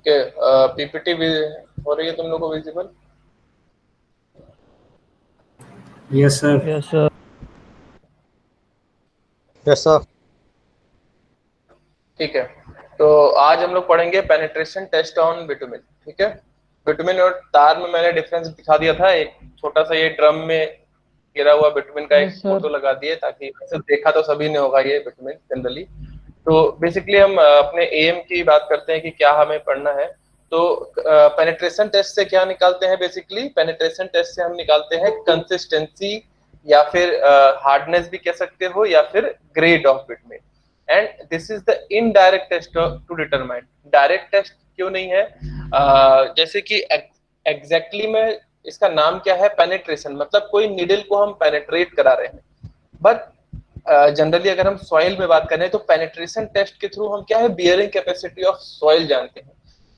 Okay, PPT भी हो रही है तुम लोग को visible? Yes sir. Yes sir. Yes sir. ठीक है, तो आज हम लोग पढ़ेंगे पेनिट्रेशन टेस्ट ऑन बिटुमिन। ठीक है, बिटुमिन और तार में मैंने डिफरेंस दिखा दिया था। एक छोटा सा ये ड्रम में गिरा हुआ बिटुमिन का एक यस सर। फोटो लगा दिए, ताकि वैसे देखा तो सभी ने होगा ये बिटुमिन जनरली। तो बेसिकली हम अपने एम की बात करते हैं कि क्या हमें पढ़ना है। तो पेनिट्रेशन टेस्ट से क्या निकालते हैं? बेसिकली पेनिट्रेशन टेस्ट से हम निकालते हैं कंसिस्टेंसी, या फिर हार्डनेस भी कह सकते हो, या फिर grade of bitumen. And this is the indirect test to determine. Direct test क्यों नहीं है? जैसे कि एग्जैक्टली में इसका नाम क्या है? पेनिट्रेशन, मतलब कोई निडल को हम पेनिट्रेट करा रहे हैं। बट जनरली अगर हम सॉइल में बात करें तो पेनिट्रेशन टेस्ट के थ्रू हम क्या है, बियरिंग कैपेसिटी ऑफ सॉइल जानते हैं।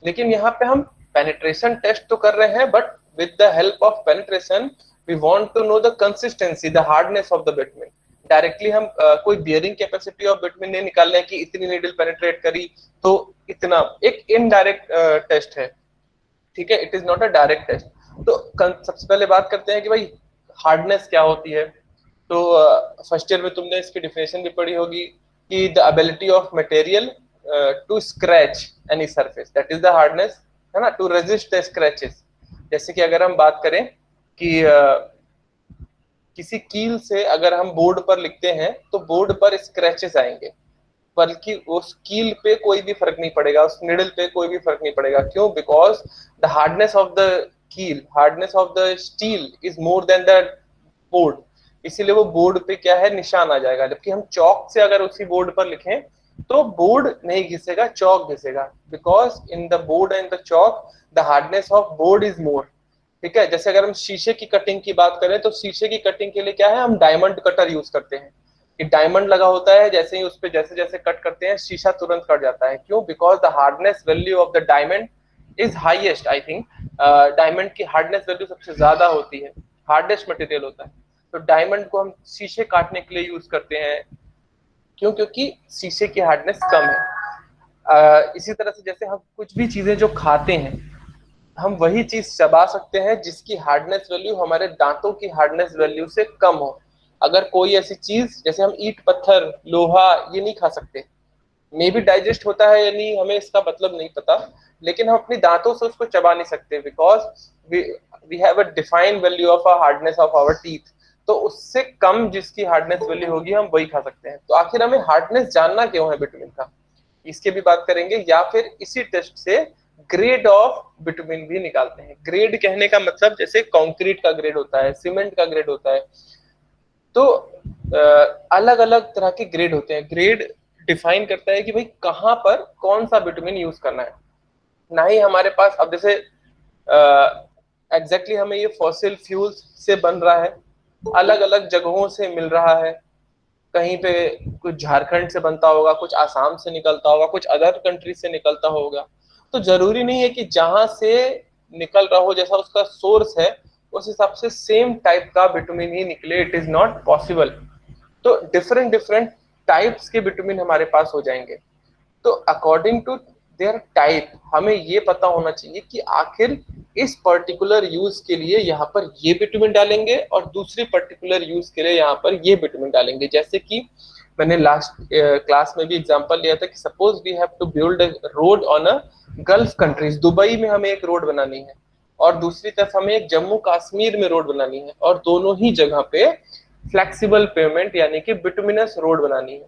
लेकिन यहाँ पे हम पेनिट्रेशन टेस्ट तो कर रहे हैं, but with the help of penetration we want to know the consistency, the hardness of the bitumen. Directly हम कोई बियरिंग कैपेसिटी ऑफ बिटुमिन नहीं निकाल रहे हैं कि इतनी नीडल पेनिट्रेट करी तो इतना। एक इनडायरेक्ट टेस्ट है, ठीक है, it is not a direct test. तो सबसे पहले बात करते हैं कि भाई हार्डनेस क्या होती है। तो फर्स्ट ईयर में तुमने इसकी डिफिनेशन भी पढ़ी होगी कि the ability of material to scratch any surface, that is the hardness, है ना, टू रेजिस्ट द स्क्रैचेस। जैसे कि अगर हम बात करें कि किसी कील से अगर हम बोर्ड पर लिखते हैं तो बोर्ड पर स्क्रैचेस आएंगे, बल्कि उस कील पे कोई भी फर्क नहीं पड़ेगा, उस निडल पे कोई भी फर्क नहीं पड़ेगा। क्यों? Because the hardness of the कील, hardness of the steel is more than the board. इसीलिए वो बोर्ड पे क्या है, निशान आ जाएगा। जबकि हम चौक से अगर उसी बोर्ड पर लिखें तो बोर्ड नहीं घिसेगा, चौक घिसेगा। Because in the board and the chalk the hardness of board is more. ठीक है, जैसे अगर हम शीशे की कटिंग की बात करें तो शीशे की कटिंग के लिए क्या है, हम डायमंड कटर यूज करते हैं। कि डायमंड लगा होता है, जैसे ही उस पे जैसे जैसे कट करते हैं शीशा तुरंत कट जाता है। क्यों? Because the hardness value of the diamond is highest, I think. Diamond की हार्डनेस वैल्यू सबसे ज्यादा होती है, हार्डेस्ट मटेरियल होता है। तो डायमंड को हम शीशे काटने के लिए यूज करते हैं। क्यों? क्योंकि शीशे की हार्डनेस कम है। इसी तरह से जैसे हम कुछ भी चीजें जो खाते हैं, हम वही चीज चबा सकते हैं जिसकी हार्डनेस वैल्यू हमारे दांतों की हार्डनेस वैल्यू से कम हो। अगर कोई ऐसी चीज, जैसे हम ईंट पत्थर लोहा ये नहीं खा सकते, मे बी डाइजेस्ट होता है या नहीं हमें इसका मतलब नहीं पता, लेकिन हम अपनी दांतों से उसको चबा नहीं सकते, because we have a defined value of a hardness of our teeth. तो उससे कम जिसकी हार्डनेस वैल्यू होगी हम वही खा सकते हैं। तो आखिर हमें हार्डनेस जानना क्यों है बिटुमिन का, इसके भी बात करेंगे। या फिर इसी टेस्ट से ग्रेड ऑफ बिटुमिन भी निकालते हैं। ग्रेड कहने का मतलब जैसे कंक्रीट का ग्रेड होता है, सीमेंट का ग्रेड होता है, तो अलग अलग तरह के ग्रेड होते हैं। ग्रेड डिफाइन करता है कि भाई कहाँ पर कौन सा बिटुमिन यूज करना है। ना ही हमारे पास अब जैसे एग्जैक्टली हमें ये फॉसिल फ्यूल्स से बन रहा है, अलग अलग जगहों से मिल रहा है। कहीं पे कुछ झारखंड से बनता होगा, कुछ आसाम से निकलता होगा, कुछ अदर कंट्री से निकलता होगा। तो जरूरी नहीं है कि जहां से निकल रहा हो, जैसा उसका सोर्स है उस हिसाब से सेम टाइप का बिटुमिन ही निकले। It is not possible. तो डिफरेंट डिफरेंट टाइप्स के बिटुमिन हमारे पास हो जाएंगे। तो अकॉर्डिंग टू देयर टाइप हमें ये पता होना चाहिए कि आखिर इस पर्टिकुलर यूज के लिए यहाँ पर ये विटामिन डालेंगे और दूसरी पर्टिकुलर यूज के लिए यहाँ पर ये विटामिन डालेंगे। जैसे कि मैंने लास्ट क्लास में भी एग्जांपल लिया था कि suppose we have to build a road on a gulf countries. Dubai में हमें एक रोड बनानी है और दूसरी तरफ हमें एक जम्मू कश्मीर में रोड बनानी है, और दोनों ही जगह पे फ्लेक्सिबल पेमेंट यानी कि बिटुमिनस रोड बनानी है।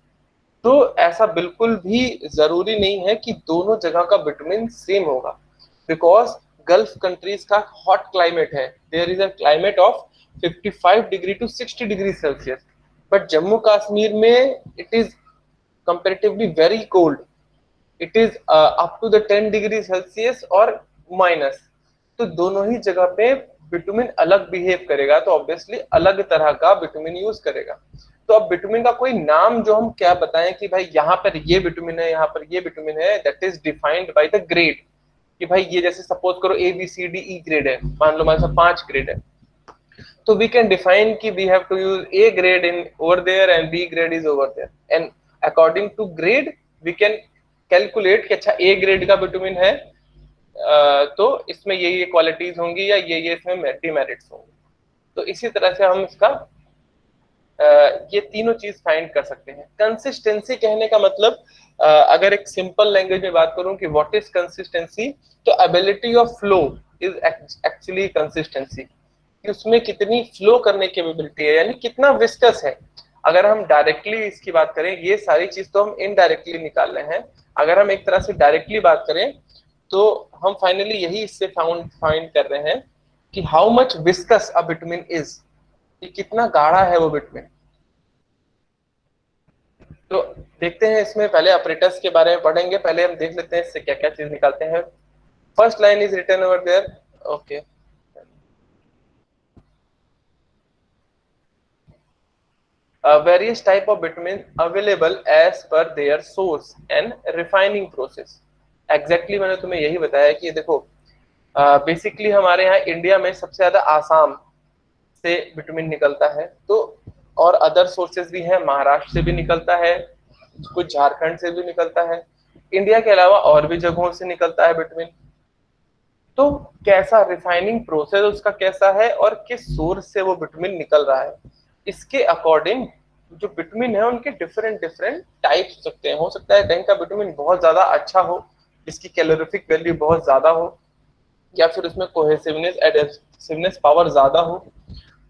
तो ऐसा बिल्कुल भी जरूरी नहीं है कि दोनों जगह का विटामिन सेम होगा। बिकॉज गल्फ कंट्रीज का हॉट क्लाइमेट है, there is a climate of 55 degree to 60 degree Celsius. But Jammu Kashmir में it is comparatively very cold, it is up to the 10 degree Celsius और माइनस। तो दोनों ही जगह पे विटामिन अलग बिहेव करेगा, तो ऑब्वियसली अलग तरह का विटामिन यूज करेगा। तो अब विटामिन का कोई नाम जो हम क्या बताएं कि भाई यहाँ पर ये विटामिन है, यहाँ पर ये विटामिन है, that is defined by the grade. कि भाई ये जैसे सपोज करो A B C D E grade है, मान लो हमारे पास 5 ग्रेड है, तो वी कैन डिफाइन कि we have to use A grade in over there and B grade is over there, and according to grade we can calculate कि अच्छा ए ग्रेड का विटामिन है तो इसमें ये क्वालिटीज होंगी या ये इसमें डिमेरिट्स होंगे। तो इसी तरह से हम इसका ये तीनों चीज फाइंड कर सकते हैं। कंसिस्टेंसी कहने का मतलब अगर एक सिंपल लैंग्वेज में बात करूं कि व्हाट इज कंसिस्टेंसी, तो ability of flow is actually consistency, कि उसमें कितनी फ्लो करने की एबिलिटी है, यानी कितना विस्कस है। अगर हम डायरेक्टली इसकी बात करें, ये सारी चीज तो हम इनडायरेक्टली निकाल रहे हैं, अगर हम एक तरह से डायरेक्टली बात करें तो हम फाइनली यही इससे फाइंड कर रहे हैं कि how much viscous a bitumen is, कि कितना गाढ़ा है वो बिटुमिन। तो देखते हैं, इसमें पहले ऑपरेटर्स के बारे में पढ़ेंगे, पहले हम देख लेते हैं इससे क्या क्या चीज निकालते हैं। First line is written over there, okay. Various type of bitumen available as per their source and refining process। Exactly मैंने तुम्हें यही बताया कि देखो बेसिकली हमारे यहाँ इंडिया में सबसे ज्यादा आसाम से बिटुमिन निकलता है, तो और अदर सोर्सेज भी हैं, महाराष्ट्र से भी निकलता है, कुछ झारखंड से भी निकलता है, इंडिया के अलावा और भी जगहों से निकलता है बिटुमिन। तो कैसा रिफाइनिंग प्रोसेस उसका कैसा है और किस सोर्स से वो बिटुमिन निकल रहा है, इसके अकॉर्डिंग जो बिटुमिन है उनके डिफरेंट डिफरेंट टाइप्स हो सकते हैं। हो सकता है कहीं का बिटुमिन बहुत ज्यादा अच्छा हो, इसकी कैलोरीफिक वैल्यू बहुत ज्यादा हो, या फिर उसमें कोहेसिवनेस एडेसिवनेस पावर ज्यादा हो।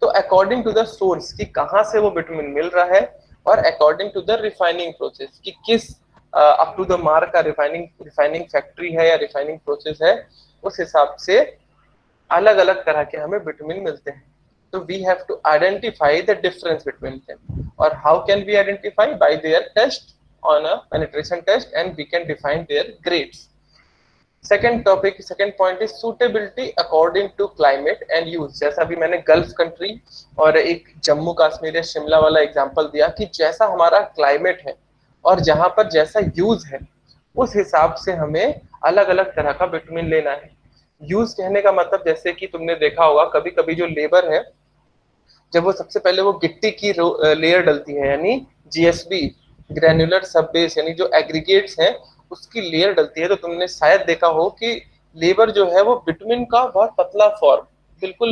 तो अकॉर्डिंग टू द सोर्स कि कहाँ से वो बिटुमिन मिल रहा है, और according to the refining process कि किस अप टू द मार्क का रिफाइनिंग फैक्ट्री है या रिफाइनिंग प्रोसेस है, उस हिसाब से अलग अलग तरह के हमें बिटुमिन मिलते हैं। तो we have to identify the difference between them, और how can we identify, by their test on a penetration test, and we can define their grades. Second point is suitability according to climate and use. जैसा अभी मैंने gulf country और एक जम्मू कश्मीर या शिमला वाला example दिया कि जैसा हमारा क्लाइमेट है और जहां पर जैसा यूज है, उस हिसाब से हमें अलग अलग तरह का बिटुमिन लेना है। यूज कहने का मतलब जैसे कि तुमने देखा होगा कभी कभी जो लेबर है, जब वो सबसे पहले वो गिट्टी की लेयर डलती है, यानी जीएसबी, ग्रेनुलर सब बेस, यानी जो एग्रीगेट्स हैं उसकी लेयर डलती है, तो तुमने शायद देखा हो कि लेबर जो है वो बिटुमिन का बहुत पतला फॉर्म, बिल्कुल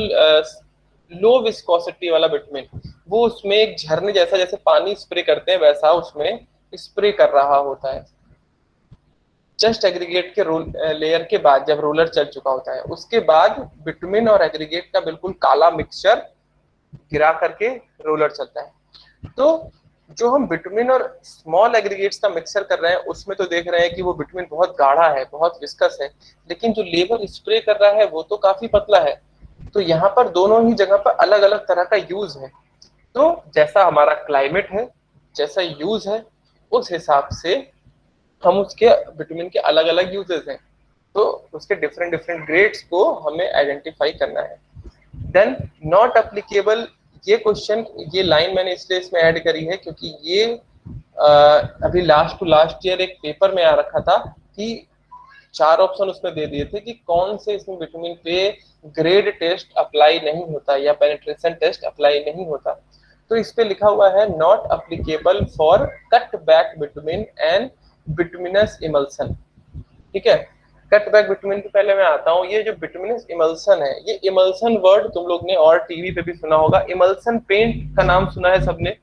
लो विस्कोसिटी वाला बिटुमिन, वो उसमें एक झरने जैसा, जैसे पानी स्प्रे करते हैं वैसा उसमें स्प्रे कर रहा होता है। जस्ट एग्रीगेट के लेयर के बाद जब रोलर चल चुका होता है, उसके बाद बिटुमिन और एग्रीगेट का बिल्कुल काला मिक्सचर गिरा करके रोलर चलता है। तो जो हम बिटुमिन और स्मॉल एग्रीगेट्स का मिक्सर कर रहे हैं उसमें तो देख रहे हैं कि वो बिटुमिन बहुत गाढ़ा है, बहुत विस्कस है, लेकिन जो लेबर स्प्रे कर रहा है वो तो काफी पतला है। तो यहाँ पर दोनों ही जगह पर अलग अलग तरह का यूज है। तो जैसा हमारा क्लाइमेट है, जैसा यूज है, उस हिसाब से हम उसके बिटुमिन के अलग अलग यूजेस हैं, तो उसके डिफरेंट डिफरेंट ग्रेड्स को हमें आइडेंटिफाई करना है। देन नॉट अप्लीकेबल, ये क्वेश्चन, ये लाइन मैंने इसलिए इसमें ऐड करी है क्योंकि ये अभी लास्ट टू लास्ट ईयर एक पेपर में आ रखा था कि 4 ऑप्शन उसमें दे दिए थे कि कौन से इसमें विटामिन पे ग्रेड टेस्ट अप्लाई नहीं होता या पेनिट्रेशन टेस्ट अप्लाई नहीं होता। तो इस पे लिखा हुआ है not applicable for cut back vitamin and bituminous emulsion. ठीक है, कट बैक विटामिन के पहले मैं आता हूँ, ये जो बिटुमिनस इमल्सन है, ये इमल्सन वर्ड तुम लोग ने और टीवी पे भी सुना होगा। इमल्सन पेंट का नाम सुना है सबने,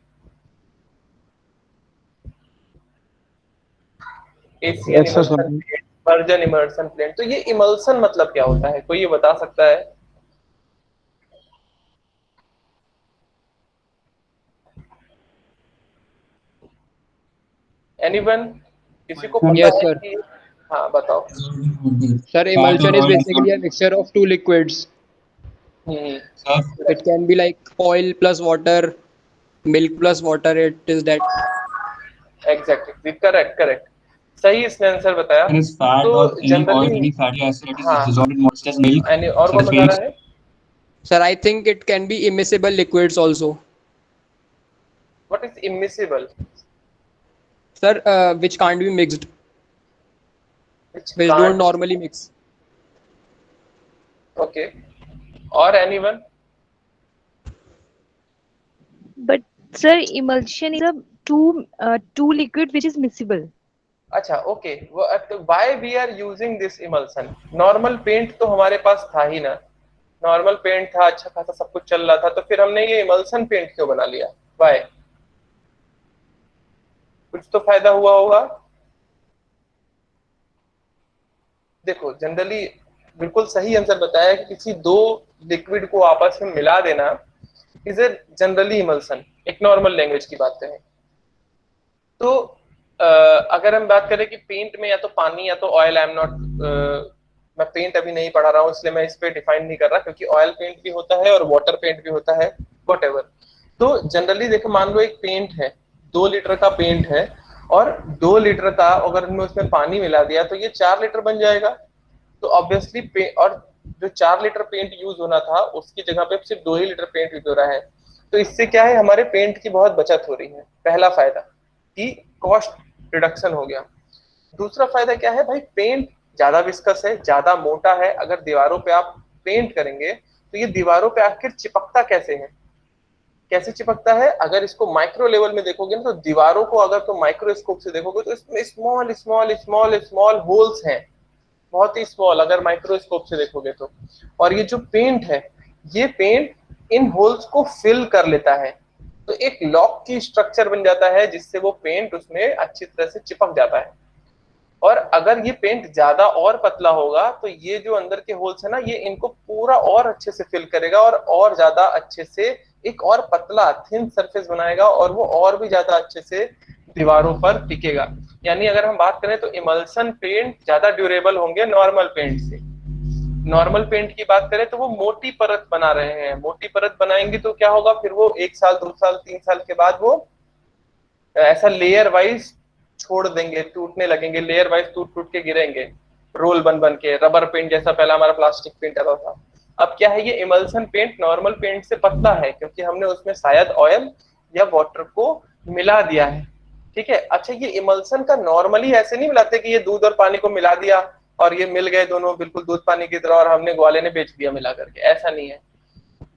Asian Yes, sir. Emulsion plate, version emulsion plate. तो ये इमल्सन मतलब क्या होता है, कोई ये बता सकता है? एनीवन, किसी को पता Yes, है sir. कि, हाँ बताओ। Sir, emulsion is basically a mixture of two liquids. Hmm, It can be like oil plus water, milk plus water. It is that. Exactly, correct correct, सही इसने आंसर बताया। And is fat तो or any oil, generally, any fatty acid that is हाँ, dissolved in moisture as milk, यानी और such कौन as बता paints. रहा है? Sir, I think it can be immiscible liquids also. What is immiscible? Sir, which can't be mixed, which which don't can't, normally mix. Okay, और anyone? But sir, emulsion is a two liquid which is miscible. अच्छा okay, why we are using this emulsion? Normal paint तो हमारे पास था ही ना, normal paint था, अच्छा खासा सब कुछ चल रहा था, तो फिर हमने ये इमल्सन पेंट क्यों बना लिया? व्हाई? कुछ तो फायदा हुआ होगा। देखो जनरली बिल्कुल सही आंसर बताया कि किसी दो लिक्विड को आपस में मिला देना इज ए जनरली इमल्सन, एक नॉर्मल लैंग्वेज की बात करें तो। अगर हम बात करें कि पेंट में या तो पानी या तो ऑयल, आई एम नॉट, मैं पेंट अभी नहीं पढ़ा रहा हूँ इसलिए मैं इस पे डिफाइन नहीं कर रहा, क्योंकि ऑयल पेंट भी होता है और वाटर पेंट भी होता है, वट एवर। तो जनरली देखो, मान लो एक पेंट है, 2 लीटर का पेंट है, और 2 लीटर का अगर हमने उसमें पानी मिला दिया तो ये 4 लीटर बन जाएगा। तो ऑब्वियसली और जो 4 लीटर पेंट यूज होना था उसकी जगह पे सिर्फ 2 ही लीटर पेंट यूज हो रहा है। तो इससे क्या है, हमारे पेंट की बहुत बचत हो रही है, पहला फायदा कि कॉस्ट रिडक्शन हो गया। दूसरा फायदा क्या है भाई, पेंट ज्यादा विस्कस है, ज्यादा मोटा है, अगर दीवारों पे आप पेंट करेंगे तो ये दीवारों पे आखिर चिपकता कैसे है, कैसे चिपकता है? अगर इसको माइक्रो लेवल में देखोगे ना, तो दीवारों को अगर तो माइक्रोस्कोप से देखोगे तो इसमें small small small small holes हैं, बहुत ही स्मॉल, अगर माइक्रोस्कोप से देखोगे तो। और ये जो पेंट है, ये पेंट इन होल्स को फिल कर लेता है, तो एक लॉक की स्ट्रक्चर बन जाता है जिससे वो पेंट उसमें अच्छी तरह से चिपक जाता है। और अगर ये पेंट ज्यादा और पतला होगा तो ये जो अंदर के होल्स है ना, ये इनको पूरा और अच्छे से फिल करेगा और ज्यादा अच्छे से एक और पतला थिन सरफेस बनाएगा, और वो और भी ज्यादा अच्छे से दीवारों पर टिकेगा। यानी अगर हम बात करें तो इमल्सन पेंट ज्यादा ड्यूरेबल होंगे नॉर्मल पेंट से। नॉर्मल पेंट की बात करें तो वो मोटी परत बना रहे हैं, मोटी परत बनाएंगे तो क्या होगा, फिर वो 1 साल 2 साल 3 साल के बाद वो ऐसा लेयर वाइज छोड़ देंगे, टूटने लगेंगे, लेयर वाइज टूट टूट के गिरेंगे, रोल बन बन के, रबर पेंट जैसा पहला हमारा प्लास्टिक पेंट आता था। अब क्या है, ये इमल्सन पेंट नॉर्मल पेंट से पतला है क्योंकि हमने उसमें शायद ऑयल या वाटर को मिला दिया है। ठीक है, अच्छा ये इमल्सन का नॉर्मली ऐसे नहीं मिलाते कि ये दूध और पानी को मिला दिया और ये मिल गए दोनों बिल्कुल दूध पानी की तरह और हमने ग्वाले ने बेच दिया मिला करके, ऐसा नहीं है।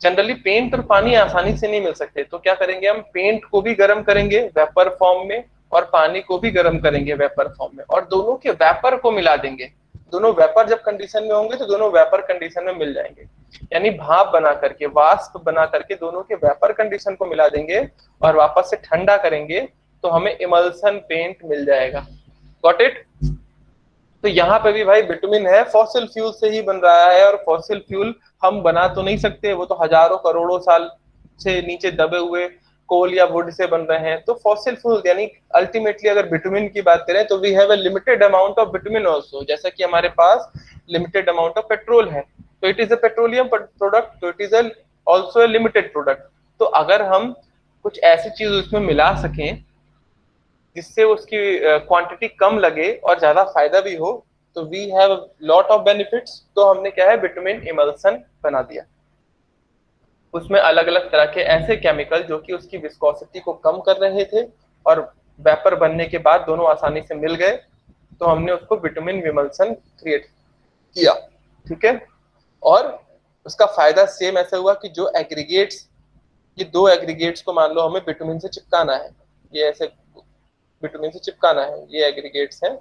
जनरली पेंट और पानी आसानी से नहीं मिल सकते, तो क्या करेंगे, हम पेंट को भी गर्म करेंगे वेपर फॉर्म में और पानी को भी गर्म करेंगे वेपर फॉर्म में, और दोनों के वेपर को मिला देंगे। दोनों वेपर जब कंडीशन में होंगे तो दोनों वेपर कंडीशन में मिल जाएंगे, यानी भाप बना करके, वाष्प बना करके दोनों के वेपर कंडीशन को मिला देंगे और वापस से ठंडा करेंगे तो हमें इमल्सन पेंट मिल जाएगा। Got it? तो यहाँ पे भी भाई विटामिन है, फॉसिल फ्यूल से ही बन रहा है, और फॉसिल फ्यूल हम बना तो नहीं सकते, वो तो हजारों करोड़ों साल से नीचे दबे हुए कोल या वुड से बन रहे हैं। तो फॉसिल फ्यूल यानी अल्टीमेटली अगर विटामिन की बात करें तो we have a limited amount of bitumen also, जैसा कि हमारे पास लिमिटेड अमाउंट ऑफ पेट्रोल है, तो it is a petroleum product, तो it is also a limited product. तो अगर हम कुछ ऐसी चीज उसमें मिला सकें जिससे उसकी क्वांटिटी कम लगे और ज्यादा फायदा भी हो, तो we have lot of benefits. तो हमने क्या है, विटामिन इमल्सन बना दिया। उसमें अलग अलग तरह के ऐसे केमिकल जो कि उसकी विस्कोसिटी को कम कर रहे थे और वेपर बनने के बाद दोनों आसानी से मिल गए, तो हमने उसको विटामिन इमल्सन क्रिएट किया। ठीक है, और उसका फायदा सेम ऐसा हुआ कि जो एग्रीगेट्स, ये 2 एग्रीगेट्स को मान लो हमें विटामिन से चिपकाना है, ये ऐसे विटामिन से चिपकाना है, ये एग्रीगेट्स हैं।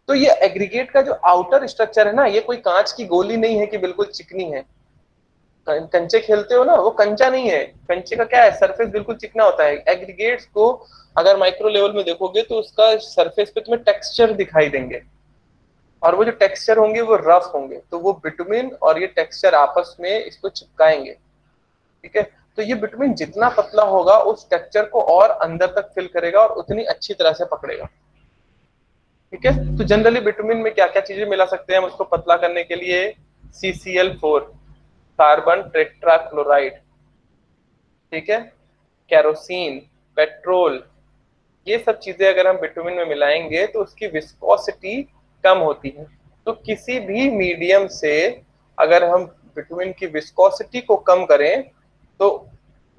तो ये एग्रीगेट का जो आउटर स्ट्रक्चर है ना, ये कोई कांच की गोली नहीं है कि बिल्कुल चिकनी है। कंचे खेलते हो ना, वो कंचा नहीं है, कंचे का क्या है, सरफेस बिल्कुल चिकना होता है। एग्रीगेट्स को अगर माइक्रो लेवल में देखोगे तो उसका सरफेस पे तुम्हें टेक्सचर दिखाई देंगे, और वो जो टेक्सचर होंगे वो रफ होंगे, तो वो विटामिन और ये टेक्सचर आपस में इसको चिपकाएंगे। ठीक है, तो ये विटामिन जितना पतला होगा उस टेक्सचर को और अंदर तक फिल करेगा और उतनी अच्छी तरह से पकड़ेगा। ठीक है, तो जनरली विटामिन में क्या क्या चीजें मिला सकते हैं हम उसको पतला करने के लिए, CCl4, कार्बन टेट्राक्लोराइड, ठीक है, केरोसिन, पेट्रोल, ये सब चीजें अगर हम विटामिन में मिलाएंगे तो उसकी विस्कोसिटी कम होती है। तो किसी भी मीडियम से अगर हम विटामिन की विस्कोसिटी को कम करें तो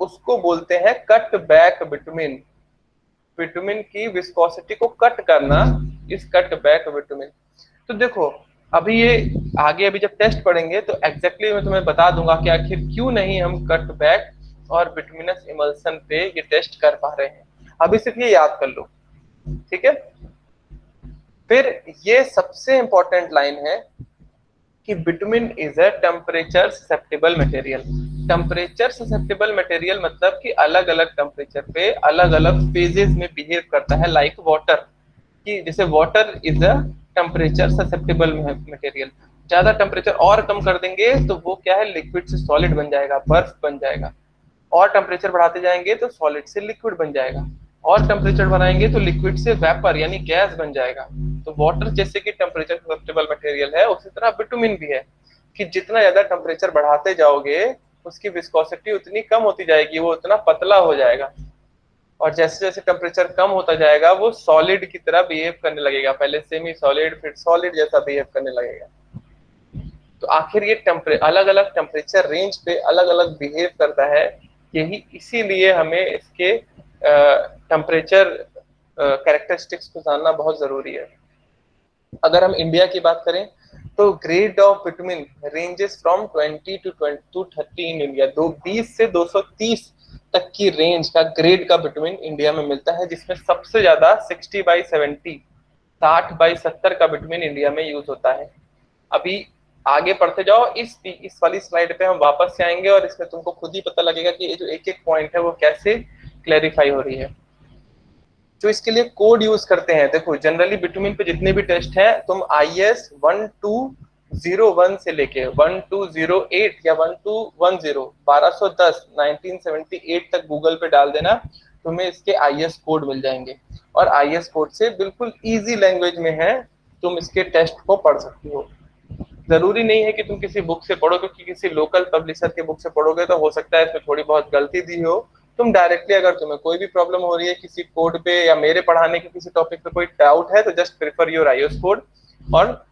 उसको बोलते हैं कट बैक विटामिन। विटामिन की विस्कोसिटी को कट करना इस कट बैक विटामिन। तो देखो अभी ये आगे अभी जब टेस्ट पढ़ेंगे तो एग्जैक्टली मैं तुम्हें बता दूंगा कि आखिर क्यों नहीं हम कट बैक और विटामिनस इमल्सन पे ये टेस्ट कर पा रहे हैं। अभी सिर्फ ये याद कर लो, ठीक है। फिर ये सबसे इंपॉर्टेंट लाइन है कि bitumen is a temperature susceptible material. Temperature susceptible material मतलब कि अलग अलग टेम्परेचर पे अलग अलग फेजेस में बिहेव करता है, लाइक वाटर, कि जैसे water is a temperature susceptible material. ज्यादा टेम्परेचर और कम कर देंगे तो वो क्या है, लिक्विड से सॉलिड बन जाएगा, बर्फ बन जाएगा। और टेम्परेचर बढ़ाते जाएंगे तो सॉलिड से लिक्विड बन जाएगा, और टेम्परेचर बढ़ाएंगे तो लिक्विड से वेपर यानी गैस बन जाएगा। तो वाटर जैसे कि टेम्परेचर ससेप्टेबल मटेरियल है, उसी तरह बिटुमिन भी है कि जितना ज्यादा टेम्परेचर बढ़ाते जाओगे उसकी विस्कोसिटी उतनी कम होती जाएगी, वो उतना पतला हो जाएगा। और जैसे जैसे टेम्परेचर कम होता जाएगा वो सॉलिड की तरह बिहेव करने लगेगा, पहले सेमी सॉलिड फिर सॉलिड जैसा बिहेव करने लगेगा। तो आखिर ये अलग अलग टेम्परेचर रेंज पे अलग अलग बिहेव करता है, यही इसीलिए हमें इसके टेम्परेचर कैरेक्टरिस्टिक्स को जानना बहुत जरूरी है। अगर हम इंडिया की बात करें तो grade of bitumen ranges from 20 to 30 in India. 20 से 230 तक की रेंज का ग्रेड का बिटुमिन इंडिया में मिलता है, जिसमें सबसे ज्यादा 60/70 60/70 का बिटुमिन इंडिया में यूज होता है। अभी आगे पढ़ते जाओ, इस वाली स्लाइड पे हम वापस से आएंगे और इसमें तुमको खुद ही पता लगेगा कि ये जो एक एक पॉइंट है वो कैसे क्लैरिफाई हो रही है। जो इसके लिए कोड यूज करते हैं, देखो जनरली बिटुमिन पे जितने भी टेस्ट हैं तुम IS 1201 से लेके 1208 या 1210 1210 1978 तक गूगल पे डाल देना, तुम्हें इसके IS कोड मिल जाएंगे। और IS कोड से बिल्कुल इजी लैंग्वेज में है, तुम इसके टेस्ट को पढ़ सकती हो। जरूरी नहीं है कि तुम किसी बुक से पढ़ो, क्योंकि किसी लोकल पब्लिशर के बुक से पढ़ोगे तो हो सकता है इसमें थोड़ी बहुत गलती दी हो। तुम डायरेक्टली अगर तुम्हें कोई भी प्रॉब्लम हो रही है किसी कोड पे या मेरे पढ़ाने के किसी टॉपिक पे कोई डाउट है, तो just prefer your IS code. और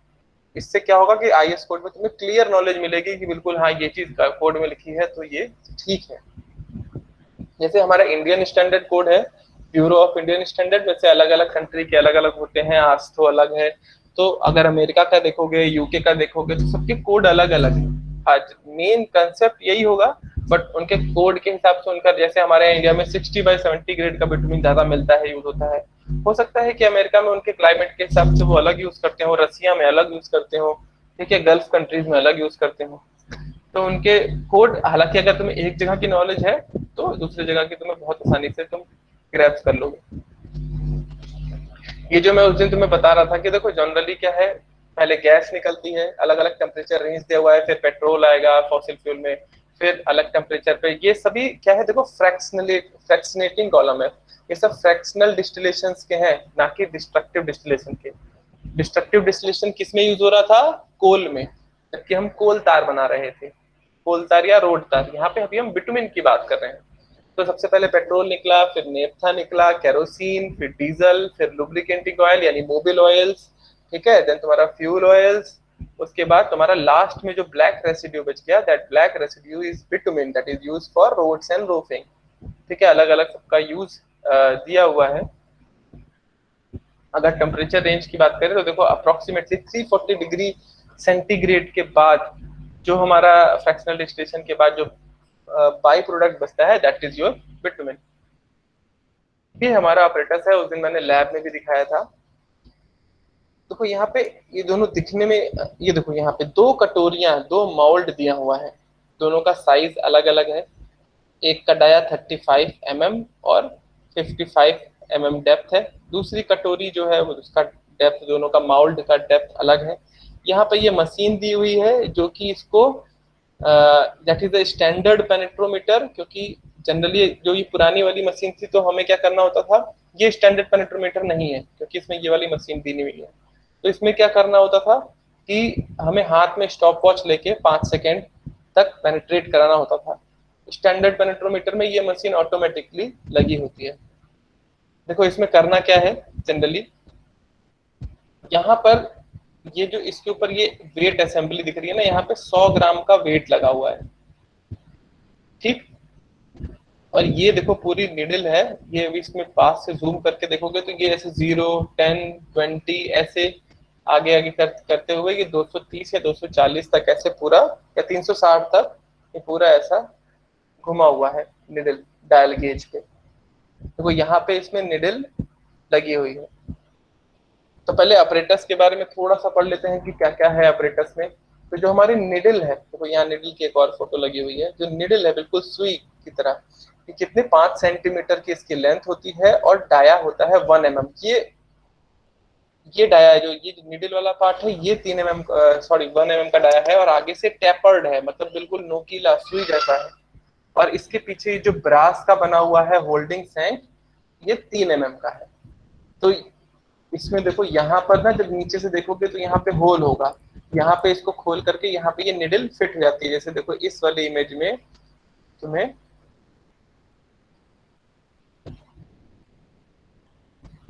इससे क्या होगा कि IS कोड में तुम्हें क्लियर नॉलेज मिलेगी कि बिल्कुल हाँ ये चीज कोड में लिखी है तो ये ठीक है। जैसे हमारा इंडियन स्टैंडर्ड कोड है, ब्यूरो ऑफ इंडियन स्टैंडर्ड, वैसे अलग अलग कंट्री के अलग अलग होते हैं, आस्थो अलग है। तो अगर अमेरिका का देखोगे, यूके का देखोगे, तो सबके कोड अलग अलग है। आज मेन कंसेप्ट यही होगा, बट उनके कोड के हिसाब से उनका, जैसे हमारे इंडिया में 60/70 ग्रेड का बिटुमिन ज्यादा मिलता है, यूज होता है। हो सकता है कि अमेरिका में उनके क्लाइमेट के हिसाब से वो अलग यूज करते हो, रसिया में अलग यूज करते हो, ठीक है, गल्फ कंट्रीज में अलग यूज करते हो। तो उनके कोड, हालांकि अगर तुम्हें एक जगह की नॉलेज है तो दूसरी जगह की तुम्हें बहुत आसानी से तुम ग्रैप्स कर लोगे। ये जो मैं उस दिन तुम्हें बता रहा था कि देखो जनरली क्या है, पहले गैस निकलती है, अलग अलग टेम्परेचर रेंज दिया हुआ है, फिर पेट्रोल आएगा फॉसिल फ्यूल में, फिर अलग टेम्परेचर पे, ये सभी क्या है, देखो फ्रैक्शनेटिंग कॉलम है। ये सब फ्रैक्शनल डिस्टिलेशन के हैं, ना कि डिस्ट्रक्टिव डिस्टिलेशन के। डिस्ट्रक्टिव डिस्टिलेशन किस में यूज हो रहा था, कोल में, जबकि हम कोल तार बना रहे थे, कोल तार या रोड तार। यहाँ पे अभी हम बिटुमिन की बात कर रहे हैं। तो सबसे पहले पेट्रोल निकला, फिर नेफ्था निकला, केरोसिन, फिर डीजल, फिर लुब्रिकेंटिंग ऑयल यानी मोबिल ऑयल्स, ठीक है, देन तुम्हारा फ्यूल ऑयल्स। उसके बाद तुम्हारा लास्ट में जो ब्लैक रेसिड्यू बच गया, that black residue is bitumen, that is used for roads and roofing. ठीक है, अलग अलग सबका यूज दिया हुआ है। अगर टेम्परेचर रेंज की बात करें तो देखो अप्रोक्सीमेटली 340 डिग्री सेंटीग्रेड के बाद जो हमारा फ्रैक्शनल डिस्टिलेशन के बाद जो बाई प्रोडक्ट बचता है, दैट इज योर बिटुमिन। ये हमारा ऑपरेटस है, उस दिन मैंने लैब में भी दिखाया था। देखो यहाँ पे ये दोनों दिखने में, ये देखो यहाँ पे दो कटोरियां, दो माउल्ड दिया हुआ है, दोनों का साइज अलग अलग है। एक का डाया 35 mm और 55 mm डेप्थ है, दूसरी कटोरी जो है वो उसका डेप्थ, दोनों का माउल्ड का डेप्थ अलग है। यहाँ पे ये मशीन दी हुई है जो कि इसको दैट इज द स्टैंडर्ड पेनेट्रोमीटर, क्योंकि जनरली जो ये पुरानी वाली मशीन थी तो हमें क्या करना होता था, ये स्टैंडर्ड पेनेट्रोमीटर नहीं है क्योंकि इसमें ये वाली मशीन दी हुई है। तो इसमें क्या करना होता था कि हमें हाथ में स्टॉप वॉच लेके 5 सेकेंड तक पेनिट्रेट कराना होता था। स्टैंडर्ड पेनेट्रोमीटर में ये मशीन ऑटोमेटिकली लगी होती है। देखो इसमें करना क्या है, जनरली यहाँ पर ये जो इसके ऊपर ये वेट असेंबली दिख रही है ना, यहाँ पे 100 ग्राम का वेट लगा हुआ है, ठीक। और ये देखो पूरी निडल है, ये अभी इसमें पास से जूम करके देखोगे तो ये ऐसे 0 10 20 ऐसे आगे आगे करते हुए ये 230 या 240 तक ऐसे पूरा, या 360 तक ये पूरा ऐसा घुमा हुआ है निडल डायल गेज पे। देखो यहाँ पे इसमें निडल लगी हुई है। तो पहले अपरेटस के बारे में थोड़ा सा पढ़ लेते हैं कि क्या क्या है अपरेटस में। तो जो हमारी निडल है, तो यहाँ निडल की एक और फोटो लगी हुई है। जो निडल है बिल्कुल सुई की तरह, कि कितने 5 सेंटीमीटर की इसकी लेंथ होती है और डाया होता है 1 mm। ये डाया है, जो ये निडल वाला पार्ट है, ये 3 mm, सॉरी 1 mm का डाया है, और आगे से टेपर्ड है, मतलब बिल्कुल नोकीला सुई जैसा है। और इसके पीछे जो ब्रास का बना हुआ है होल्डिंग सैंक, ये 3 mm का है। तो इसमें देखो यहाँ पर ना, जब नीचे से देखोगे तो यहाँ पे होल होगा, यहाँ पे इसको खोल करके यहाँ पे ये निडल फिट हो जाती है। जैसे देखो इस वाले इमेज में तुम्हें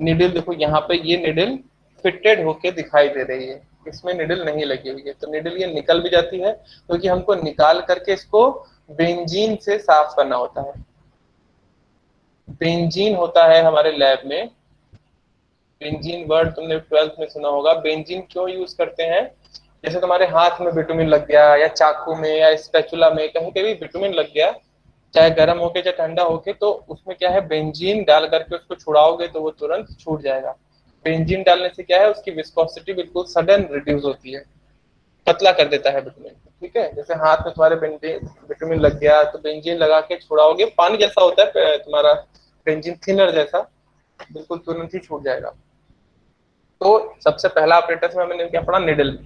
निडल देखो, यहाँ पे ये निडल फिटेड होके दिखाई दे रही है, इसमें निडल नहीं लगी हुई है। तो निडल ये निकल भी जाती है, क्योंकि हमको निकाल करके इसको बेंजीन से साफ करना होता है। बेंजीन होता है हमारे लैब में, बेंजीन वर्ड तुमने 12th में सुना होगा। बेंजीन क्यों यूज करते हैं? जैसे तुम्हारे हाथ में बिटुमिन लग गया, या चाकू में, या स्पैचुला में, कहीं पे भी बिटुमिन लग गया, चाहे गर्म होके चाहे ठंडा होके, तो उसमें क्या है, बेंजीन डाल करके उसको छुड़ाओगे तो वो तुरंत छूट जाएगा। बेंजीन डालने से क्या है, उसकी विस्कोसिटी बिल्कुल सडन रिड्यूस होती है, पतला कर देता है बिटुमिन। ठीक है, जैसे हाथ में तुम्हारे बिटुमिन लग गया, तो बेंजीन लगा के छुड़ाओगे, पानी जैसा होता है तुम्हारा बेंजीन, थिनर जैसा, बिल्कुल तुरंत ही छूट जाएगा। तो सबसे पहला ऑपरेटर में मैंने क्या पढ़ा, निडल।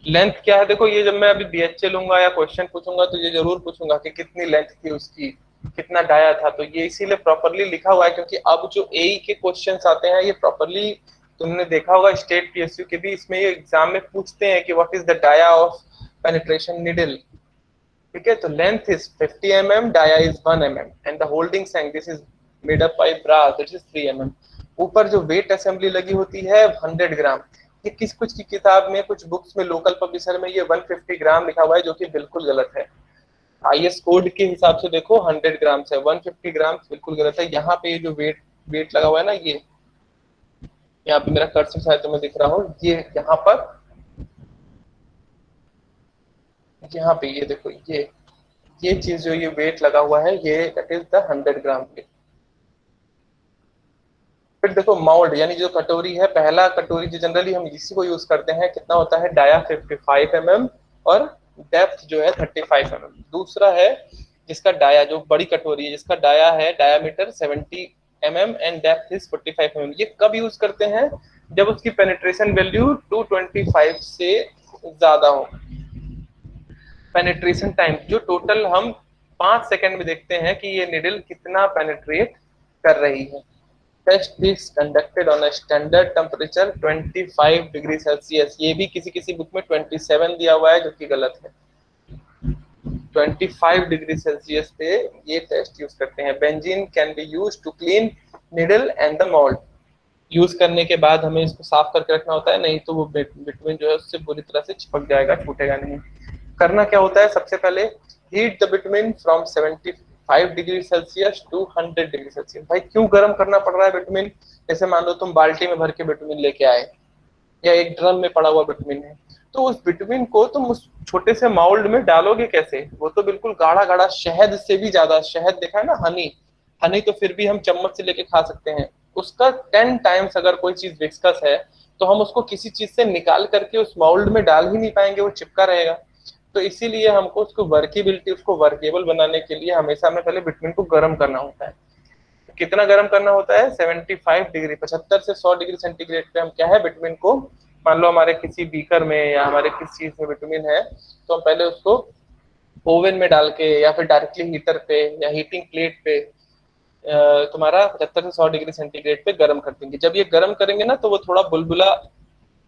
लेंथ क्या है, देखो ये जब मैं अभी बीएचए लूंगा या क्वेश्चन पूछूंगा तो ये जरूर पूछूंगा कि कितनी लेंथ थी उसकी, कितना डाया था। तो ये इसीलिए प्रॉपरली लिखा हुआ है, क्योंकि अब जो एई के क्वेश्चंस आते हैं ये प्रॉपरली, तुमने देखा होगा स्टेट पीएसयू के भी, इसमें ये एग्जाम में पूछते हैं कि what is the dia of penetration needle. ठीक है, तो length is 50 mm, dia is 1 mm, and the holding shank this is made up by brass, that is 3 mm। ऊपर जो वेट असेंबली लगी होती है 100 ग्राम। ये किस कुछ की किताब में, कुछ बुक्स में, लोकल पब्लिशर में ये 150 ग्राम लिखा हुआ है, जो कि बिल्कुल गलत है। आईएस कोड के हिसाब से देखो 100 ग्राम से 150 ग्राम बिल्कुल गलत है। यहाँ पे जो वेट वेट लगा हुआ है ना, ये यहाँ पे मेरा कर्सर शायद तुम्हें दिख रहा हो, ये यहाँ पे ये देखो, ये चीज जो ये वेट लगा हुआ है, ये that is the 100 gram weight. फिर देखो माउल्ड, यानी जो कटोरी है, पहला कटोरी जो जनरली हम इसी को यूज करते हैं, कितना होता है, डाया 55 mm और डेप्थ जो है 35 mm। दूसरा है जिसका डाया, जो बड़ी कटोरी है जिसका डाया है diameter 70 mm and depth is 45 mm। ये कब यूज करते हैं, जब उसकी पेनिट्रेशन वैल्यू 225 से ज्यादा हो। पेनिट्रेशन टाइम जो टोटल हम 5 सेकंड में देखते हैं कि ये निडल कितना पेनिट्रेट कर रही है। Test is conducted on a standard temperature 25 degree Celsius. ये भी किसी किसी बुक में 27 दिया हुआ है, जो कि गलत है। 25 डिग्री सेल्सियस पे ये टेस्ट यूज करते हैं। Benzene can be use to clean needle and the mould. Use करने के बाद हमें इसको साफ करके रखना होता है, नहीं तो वो बिटवीन जो है उससे बुरी तरह से चिपक जाएगा, छूटेगा नहीं। करना क्या होता है, सबसे पहले heat the between from 75 degree Celsius to 100 degree Celsius. भाई क्यों गर्म करना पड़ रहा है बिटवीन? जैसे मान लो तुम बाल्टी में भर के बिटवीन लेके आए, या एक ड्रम में पड़ा हुआ बिटवीन है, तो उस बिटवीन को तुम उस छोटे से माउल्ड में डालोगे कैसे? वो तो बिल्कुल गाढ़ा गाढ़ा, शहद से भी ज्यादा, शहद देखा है ना, हनी, हनी तो फिर भी हम चम्मच से लेके खा सकते हैं, उसका 10 टाइम्स अगर कोई चीज विस्कस है तो हम उसको किसी चीज से निकाल करके उस माउल्ड में डाल ही नहीं पाएंगे, वो चिपका रहेगा। तो इसीलिए हमको उसको वर्केबिलिटी, उसको वर्केबल बनाने के लिए हमेशा हमें पहले बिटवीन को गर्म करना होता है। तो कितना गर्म करना होता है, 75 डिग्री, 75 से 100 डिग्री सेंटीग्रेड पे हम क्या है, बिटवीन को, मान लो हमारे किसी बीकर में या हमारे किसी चीज में बिटवीन है, तो हम पहले उसको ओवन में डाल के या फिर डायरेक्टली हीटर पे या हीटिंग प्लेट पे तुम्हारा 75 से 100 डिग्री सेंटीग्रेड पे गर्म कर देंगे। जब ये गर्म करेंगे ना, तो वो थोड़ा बुलबुला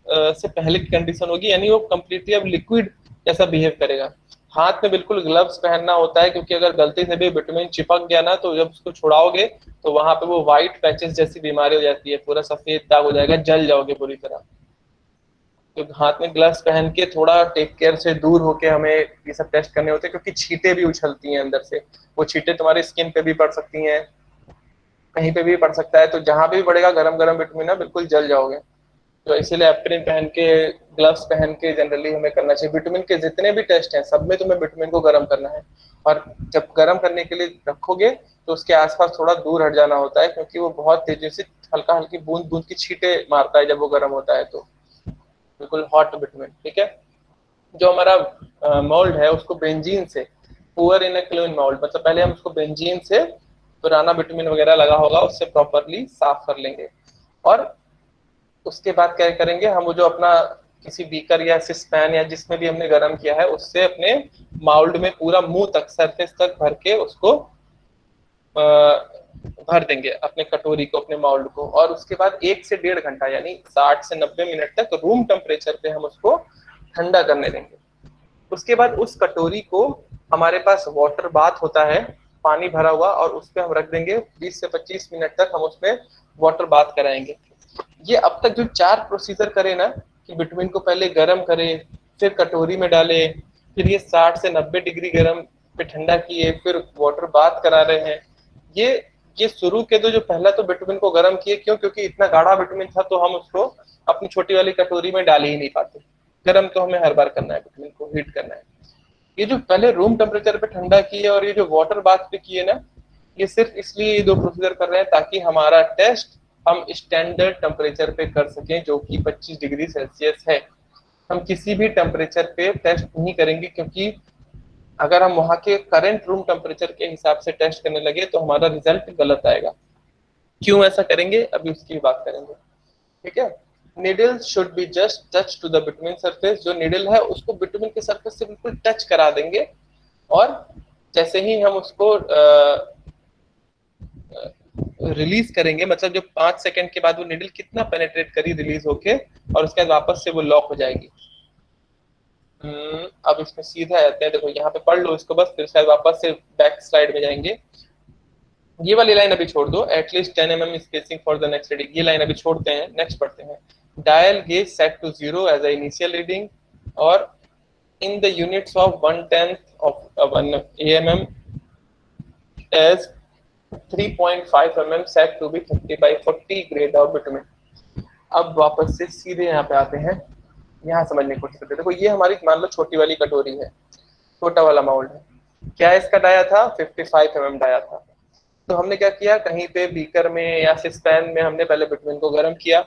से पहले की कंडीशन होगी, यानी वो कंप्लीटली अब लिक्विड जैसा बिहेव करेगा। हाथ में बिल्कुल ग्लव्स पहनना होता है, क्योंकि अगर गलती से भी बिटवीन चिपक गया ना, तो जब उसको छुड़ाओगे तो वहां पे वो व्हाइट पैचेस जैसी बीमारी हो जाती है, पूरा सफेद दाग हो जाएगा, जल जाओगे पूरी तरह। तो हाथ में ग्लव्स पहन के थोड़ा टेक केयर से दूर होके हमें ये सब टेस्ट करने होते हैं, क्योंकि छींटे भी उछलती हैं अंदर से, वो छींटे तुम्हारी स्किन पे भी पड़ सकती हैं, कहीं पे भी पड़ सकता है, तो जहां भी पड़ेगा गरम गरम बिटवीन ना, बिल्कुल जल जाओगे। तो इसीलिए एप्रिन पहन के, ग्लव्स पहन के जनरली हमें करना चाहिए। विटामिन के जितने भी टेस्ट हैं सब में तुम्हें विटामिन को गर्म करना है, और जब गर्म करने के लिए रखोगे तो उसके आसपास थोड़ा दूर हट जाना होता है, क्योंकि वो बहुत तेजी से हल्का हल्की बूंद बूंद की छींटे मारता है जब वो गर्म होता है, तो बिल्कुल हॉट बिटुमेन। ठीक है, जो हमारा मोल्ड है उसको बेंजीन से, poor in a clean mould, मतलब पहले हम उसको बेंजीन से पुराना बिटुमिन वगैरह लगा होगा उससे प्रॉपरली साफ कर लेंगे, और उसके बाद क्या करेंगे, हम वो जो अपना किसी बीकर या सिस्पैन या जिसमें भी हमने गर्म किया है उससे अपने माउल्ड में पूरा मुंह तक, सरफेस तक भर के उसको भर देंगे अपने कटोरी को, अपने माउल्ड को, और उसके बाद 1 से 1.5 घंटा यानी 60 से 90 मिनट तक रूम टेम्परेचर पे हम उसको ठंडा करने देंगे। उसके बाद उस कटोरी को, हमारे पास वाटर बाथ होता है पानी भरा हुआ, और उस पर हम रख देंगे 20 से 25 मिनट तक हम उसमें वाटर बाथ कराएंगे। ये अब तक जो 4 प्रोसीजर करे ना, कि बिटुमिन को पहले गर्म करे, फिर कटोरी में डाले, फिर ये 60 से 90 डिग्री गर्म पे ठंडा किए, फिर वाटर बाथ करा रहे हैं, ये शुरू के जो पहला तो बिटुमिन को गर्म किए, क्यों, क्योंकि इतना गाढ़ा बिटुमिन था तो हम उसको अपनी छोटी वाली कटोरी में डाल ही नहीं पाते, गर्म तो हमें हर बार करना है, बिटुमिन को हीट करना है। ये जो पहले रूम टेम्परेचर पे ठंडा किए और ये जो वाटर बाथ पे किए ना, ये सिर्फ इसलिए ये 2 प्रोसीजर कर रहे हैं ताकि हमारा टेस्ट हम स्टैंडर्ड टेम्परेचर पे कर सकें, जो कि 25 डिग्री सेल्सियस है। हम किसी भी टेम्परेचर पे टेस्ट नहीं करेंगे, क्योंकि अगर हम वहां के करंट रूम टेम्परेचर के हिसाब से टेस्ट करने लगे तो हमारा रिजल्ट गलत आएगा। क्यों ऐसा करेंगे, अभी उसकी बात करेंगे। ठीक है, needle should be just touch to the bitumen surface, जो निडल है उसको बिटुमिन के सरफेस से बिल्कुल टच करा देंगे, और जैसे ही हम उसको रिलीज करेंगे, मतलब जो 5 सेकंड के बाद वो निडल कितना पेनेट्रेट करी रिलीज होके, और उसके बाद वापस से वो लॉक हो जाएगी। अब इसमें सीधा आते हैं, देखो यहाँ पे पढ़ लो इसको बस, फिर शायद वापस से बैक स्लाइड में जाएंगे। ये वाली लाइन अभी छोड़ दो, at least 10 mm spacing for the next reading, ये लाइन अभी छोड़ते हैं, नेक्स्ट पढ़ते हैं। Dial gauge set to 0 as a initial reading, और in the units of 1/10 of 1 AMM as 3.5 mm set to be 30/40 grade of bitumen। अब वापस से सीधे यहाँ पे आते हैं, यहाँ समझने की कोशिश करते हैं। देखो ये हमारी मान लो छोटी वाली कटोरी है, छोटा वाला माउल्ड है, क्या इसका डाया था 55 mm डाया था। तो हमने क्या किया, कहीं पे बीकर में या सिस्पैन में हमने पहले बिटुमिन को गर्म किया,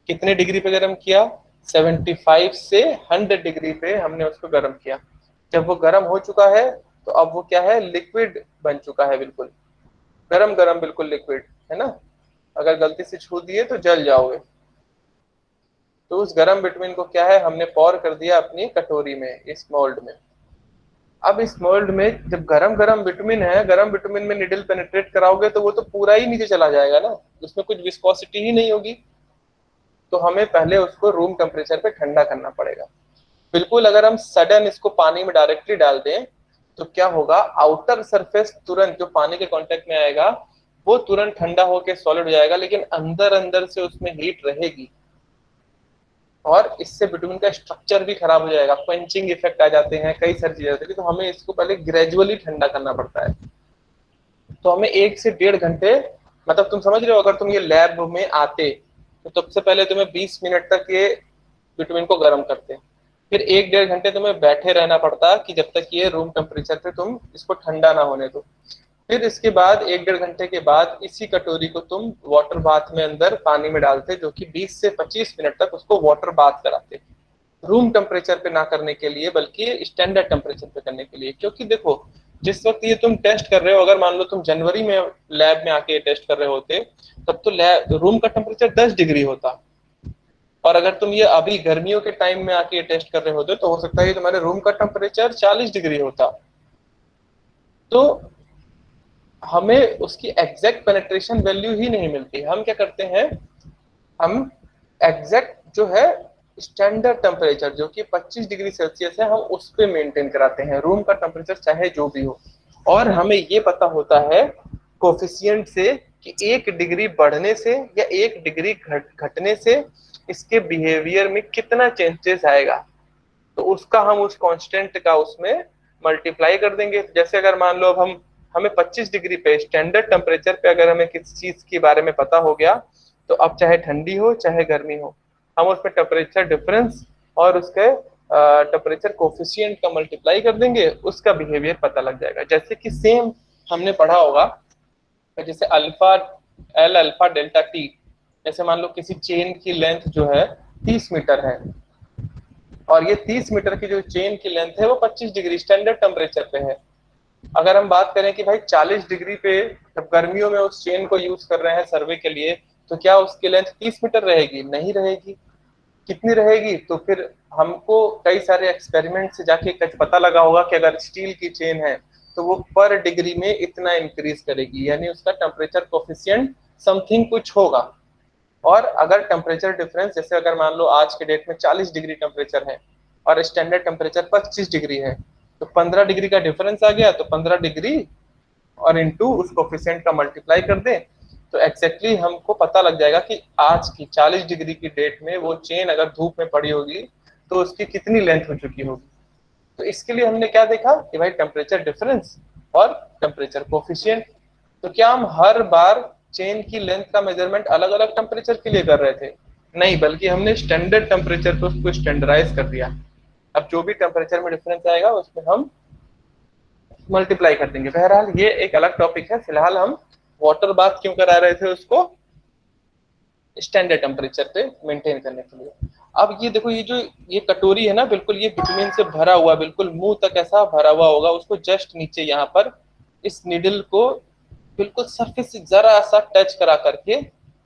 कितने डिग्री पे गर्म किया, 75 से 100 डिग्री पे हमने उसको गर्म किया। जब वो गर्म हो चुका है तो अब वो क्या है, लिक्विड बन चुका है, बिल्कुल गरम गरम, बिल्कुल लिक्विड है ना, अगर गलती से छू दिए तो जल जाओगे। तो उस गरम बिटुमिन को क्या है, हमने पॉर कर दिया अपनी कटोरी में, इस मोल्ड में। अब इस मोल्ड में जब गरम गरम बिटुमिन है, गरम बिटुमिन में निडल पेनिट्रेट कराओगे तो वो तो पूरा ही नीचे चला जाएगा ना, उसमें कुछ विस्कोसिटी ही नहीं होगी। तो हमें पहले उसको रूम टेम्परेचर पे ठंडा करना पड़ेगा। बिल्कुल अगर हम सडन इसको पानी में डायरेक्टली डाल दें तो क्या होगा, आउटर सरफेस तुरंत जो पानी के कांटेक्ट में आएगा वो तुरंत ठंडा होकर सॉलिड हो जाएगा, लेकिन अंदर अंदर से उसमें हीट रहेगी, और इससे बिटुमिन का स्ट्रक्चर भी खराब हो जाएगा, क्वेंचिंग इफेक्ट आ जाते हैं, कई सारी चीजें आती है। तो हमें इसको पहले ग्रेजुअली ठंडा करना पड़ता है। तो हमें 1 से 1.5 घंटे, मतलब तुम समझ रहे हो, अगर तुम ये लैब में आते तो सबसे पहले तुम्हें 20 मिनट तक ये बिटुमिन को गर्म करते, फिर 1-1.5 घंटे तुम्हें बैठे रहना पड़ता कि जब तक ये रूम टेम्परेचर पे तुम इसको ठंडा ना होने दो। फिर इसके बाद 1-1.5 घंटे के बाद इसी कटोरी को तुम वाटर बाथ में अंदर पानी में डालते, जो कि 20 से 25 मिनट तक उसको वाटर बाथ कराते, रूम टेम्परेचर पे ना करने के लिए बल्कि स्टैंडर्ड टेम्परेचर पे करने के लिए। क्योंकि देखो जिस वक्त ये तुम टेस्ट कर रहे हो, अगर मान लो तुम जनवरी में लैब में आके टेस्ट कर रहे होते तब तो लैब रूम का टेम्परेचर 10 डिग्री होता, और अगर तुम ये अभी गर्मियों के टाइम में आके टेस्ट कर रहे होते तो हो सकता है तुम्हारे रूम का टेम्परेचर 40 डिग्री होता। तो हमें उसकी एग्जैक्ट पेनिट्रेशन वैल्यू ही नहीं मिलती। हम क्या करते हैं, हम एग्जैक्ट जो है स्टैंडर्ड टेम्परेचर जो कि 25 डिग्री सेल्सियस है, हम उस पे मेंटेन कराते हैं, रूम का टेम्परेचर चाहे जो भी हो। और हमें ये पता होता है कोफिशिएंट से कि 1 डिग्री बढ़ने से या 1 डिग्री घटने से इसके बिहेवियर में कितना चेंजेस आएगा, तो उसका हम उस कांस्टेंट का उसमें मल्टीप्लाई कर देंगे। जैसे अगर मान लो अब हमें 25 डिग्री पे स्टैंडर्ड टेम्परेचर पे अगर हमें किसी चीज के बारे में पता हो गया, तो अब चाहे ठंडी हो चाहे गर्मी हो, हम उसमें टेम्परेचर डिफरेंस और उसके टेम्परेचर कोफिशिएंट का मल्टीप्लाई कर देंगे, उसका बिहेवियर पता लग जाएगा। जैसे कि सेम हमने पढ़ा होगा, जैसे alpha L alpha delta T, जैसे मान लो किसी चेन की लेंथ जो है 30 मीटर है, और ये 30 मीटर की जो चेन की लेंथ है वो 25 डिग्री स्टैंडर्ड टेम्परेचर पे है। अगर हम बात करें कि भाई 40 डिग्री पे जब गर्मियों में उस चेन को यूज कर रहे हैं सर्वे के लिए, तो क्या उसकी लेंथ 30 मीटर रहेगी? नहीं रहेगी। कितनी रहेगी? तो फिर हमको कई सारे एक्सपेरिमेंट से जाके कुछ पता लगा होगा कि अगर स्टील की चेन है तो वो पर डिग्री में इतना इंक्रीज करेगी, यानी उसका टेम्परेचर कोफिशिएंट समथिंग कुछ होगा। और अगर टेम्परेचर डिफरेंस, जैसे अगर मान लो आज के डेट में 40 डिग्री टेम्परेचर है और स्टैंडर्ड टेम्परेचर 25 डिग्री है, तो 15 डिग्री का डिफरेंस आ गया, तो 15 डिग्री और इंटू उस कोफिशिएंट का मल्टीप्लाई कर दें, तो एग्जैक्टली हमको पता लग जाएगा कि आज की 40 डिग्री की डेट में वो चेन अगर धूप में पड़ी होगी तो उसकी कितनी लेंथ हो चुकी होगी। तो इसके लिए हमने क्या देखा कि भाई टेम्परेचर डिफरेंस और टेम्परेचर कोफिशिएंट। तो क्या हम हर बार चेन की लेंथ का मेजरमेंट अलग अलग टेम्परेचर के लिए कर रहे थे? नहीं, बल्कि हमने स्टैंडर्ड टेम्परेचर पे उसको स्टैंडर्डाइज कर दिया। अब जो भी टेम्परेचर में डिफरेंस आएगा उसमें हम मल्टीप्लाई कर देंगे। बहरहाल ये एक अलग टॉपिक है, फिलहाल हम वाटर बाथ क्यों करा रहे थे उसको स्टैंडर्ड टेम्परेचर पे मेंटेन करने के लिए। अब ये देखो, ये जो ये कटोरी है ना, बिल्कुल ये विटामिन से भरा हुआ, बिल्कुल मुंह तक ऐसा भरा हुआ होगा। उसको जस्ट नीचे यहाँ पर इस निडल को बिल्कुल सरफेस से जरा सा टच करा करके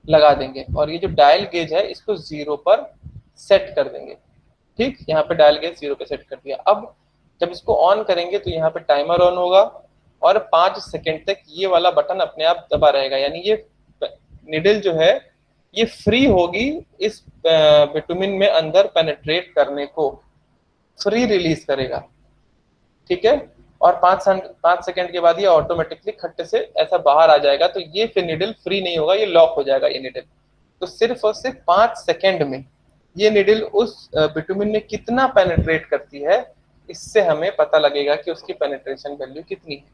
लगा देंगे, और ये जो डायल गेज है इसको 0 पर सेट कर देंगे। ठीक, यहाँ पे डायल गेज 0 पे सेट कर दिया। अब जब इसको ऑन करेंगे तो यहाँ पे टाइमर ऑन होगा और 5 सेकेंड तक ये वाला बटन अपने आप दबा रहेगा, यानी ये निडल जो है ये फ्री होगी इस बिटुमिन में अंदर पेनेट्रेट करने को, फ्री रिलीज करेगा। ठीक है, और 5 सेकंड के बाद ये ऑटोमेटिकली खट्टे से ऐसा बाहर आ जाएगा, तो ये फिर निडल फ्री नहीं होगा, ये लॉक हो जाएगा ये निडल। तो सिर्फ और सिर्फ 5 सेकंड में ये निडल उस बिटुमिन में कितना पेनेट्रेट करती है, इससे हमें पता लगेगा कि उसकी पेनेट्रेशन वैल्यू कितनी है।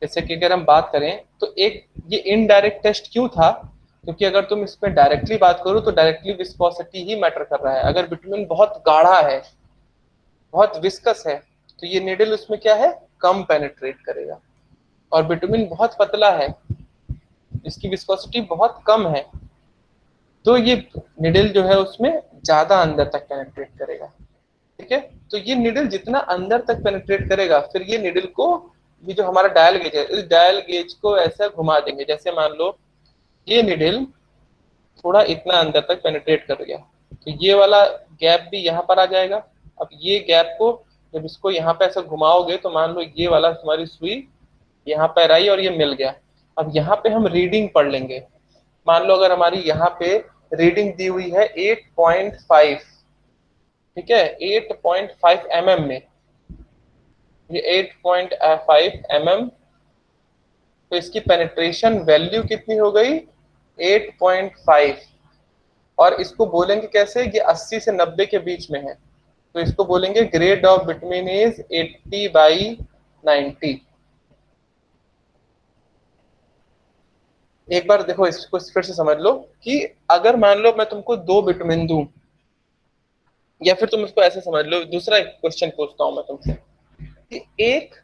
जैसे कि अगर हम बात करें तो एक ये इनडायरेक्ट टेस्ट क्यों था, क्योंकि अगर तुम इसमें डायरेक्टली बात करो तो डायरेक्टली विस्कोसिटी ही मैटर कर रहा है। अगर बिटुमिन बहुत गाढ़ा है, बहुत विस्कस है, तो ये निडल उसमें क्या है, कम पेनिट्रेट करेगा। और बिटुमिन बहुत पतला है, इसकी विस्कोसिटी बहुत कम है, तो ये निडल जो है उसमें ज्यादा अंदर तक पेनिट्रेट करेगा। ठीक है, तो ये निडल जितना अंदर तक पेनिट्रेट करेगा, फिर ये निडल को, ये जो हमारा डायल गेज है, इस डायल गेज को ऐसा घुमा देंगे। जैसे मान लो ये निडल थोड़ा इतना अंदर तक पेनिट्रेट कर गया, तो ये वाला गैप भी यहाँ पर आ जाएगा। अब ये गैप को जब इसको यहाँ पे ऐसा घुमाओगे तो मान लो ये वाला तुम्हारी सुई यहाँ पर आई और ये मिल गया। अब यहाँ पे हम रीडिंग पढ़ लेंगे। मान लो अगर हमारी यहाँ पे रीडिंग दी हुई है 8.5, ठीक है, 8.5 mm में, ये 8.5 mm, तो इसकी पेनिट्रेशन वैल्यू कितनी हो गई, 8.5। और इसको बोलेंगे कैसे, ये 80 से 90 के बीच में है, तो इसको बोलेंगे ग्रेड ऑफ बिटवीन इज 80/90। एक बार देखो इसको फिर से समझ लो कि अगर मान लो मैं तुमको 2 बिटुमिन दूं, या फिर तुम इसको ऐसे समझ लो, दूसरा एक क्वेश्चन पूछता हूं मैं तुमसे कि एक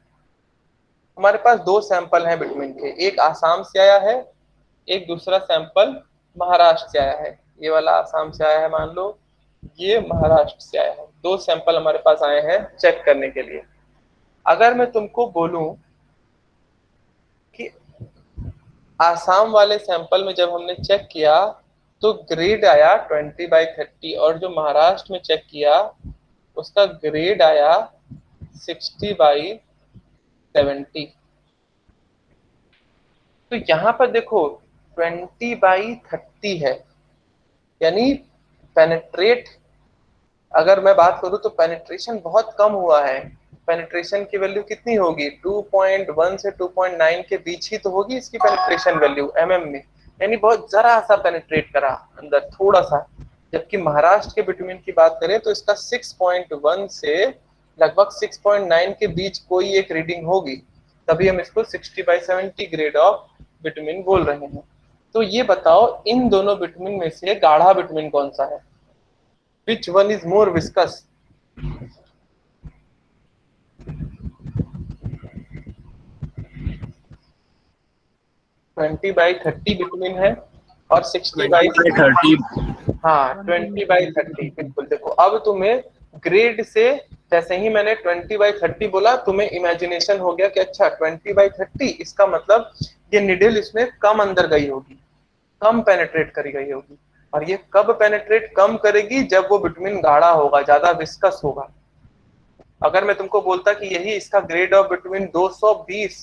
हमारे पास 2 सैंपल हैं बिटुमिन के, एक आसाम से आया है, एक दूसरा सैंपल महाराष्ट्र से आया है। ये वाला आसाम से आया है मान लो, ये महाराष्ट्र से आया है। 2 सैंपल हमारे पास आए हैं चेक करने के लिए। अगर मैं तुमको बोलूं कि आसाम वाले सैंपल में जब हमने चेक किया तो ग्रेड आया 20/30, और जो महाराष्ट्र में चेक किया उसका ग्रेड आया 60/70। तो यहाँ पर देखो 20/30 है, यानी पेनेट्रेट, अगर मैं बात करूं तो पेनिट्रेशन बहुत कम हुआ है। पेनिट्रेशन की वैल्यू कितनी होगी, 2.1 से 2.9 के बीच ही तो होगी इसकी पेनिट्रेशन वैल्यू mm में, यानी बहुत जरा सा पेनिट्रेट करा अंदर, थोड़ा सा। जबकि महाराष्ट्र के बिटुमिन की बात करें तो इसका 6.1 से लगभग 6.9 के बीच कोई एक रीडिंग होगी, तभी हम इसको 60/70 ग्रेड ऑफ बिटुमिन बोल रहे हैं। तो ये बताओ इन दोनों बिटुमिन में से गाढ़ा बिटुमिन कौन सा है, which one is more viscous? Twenty by 30 bitumen है और 60/30। 30। हाँ 20/30 बिल्कुल। देखो अब तुम्हें ग्रेड से जैसे ही मैंने 20/30 बोला, तुम्हें इमेजिनेशन हो गया कि अच्छा 20/30 इसका मतलब ये निडल इसमें कम अंदर गई होगी, कम पेनेट्रेट करी गई होगी। और ये कब पेनेट्रेट कम करेगी? जब वो विटामिन गाढ़ा होगा, ज्यादा विस्कस होगा। अगर मैं तुमको बोलता कि यही इसका ग्रेड ऑफ विटामिन 220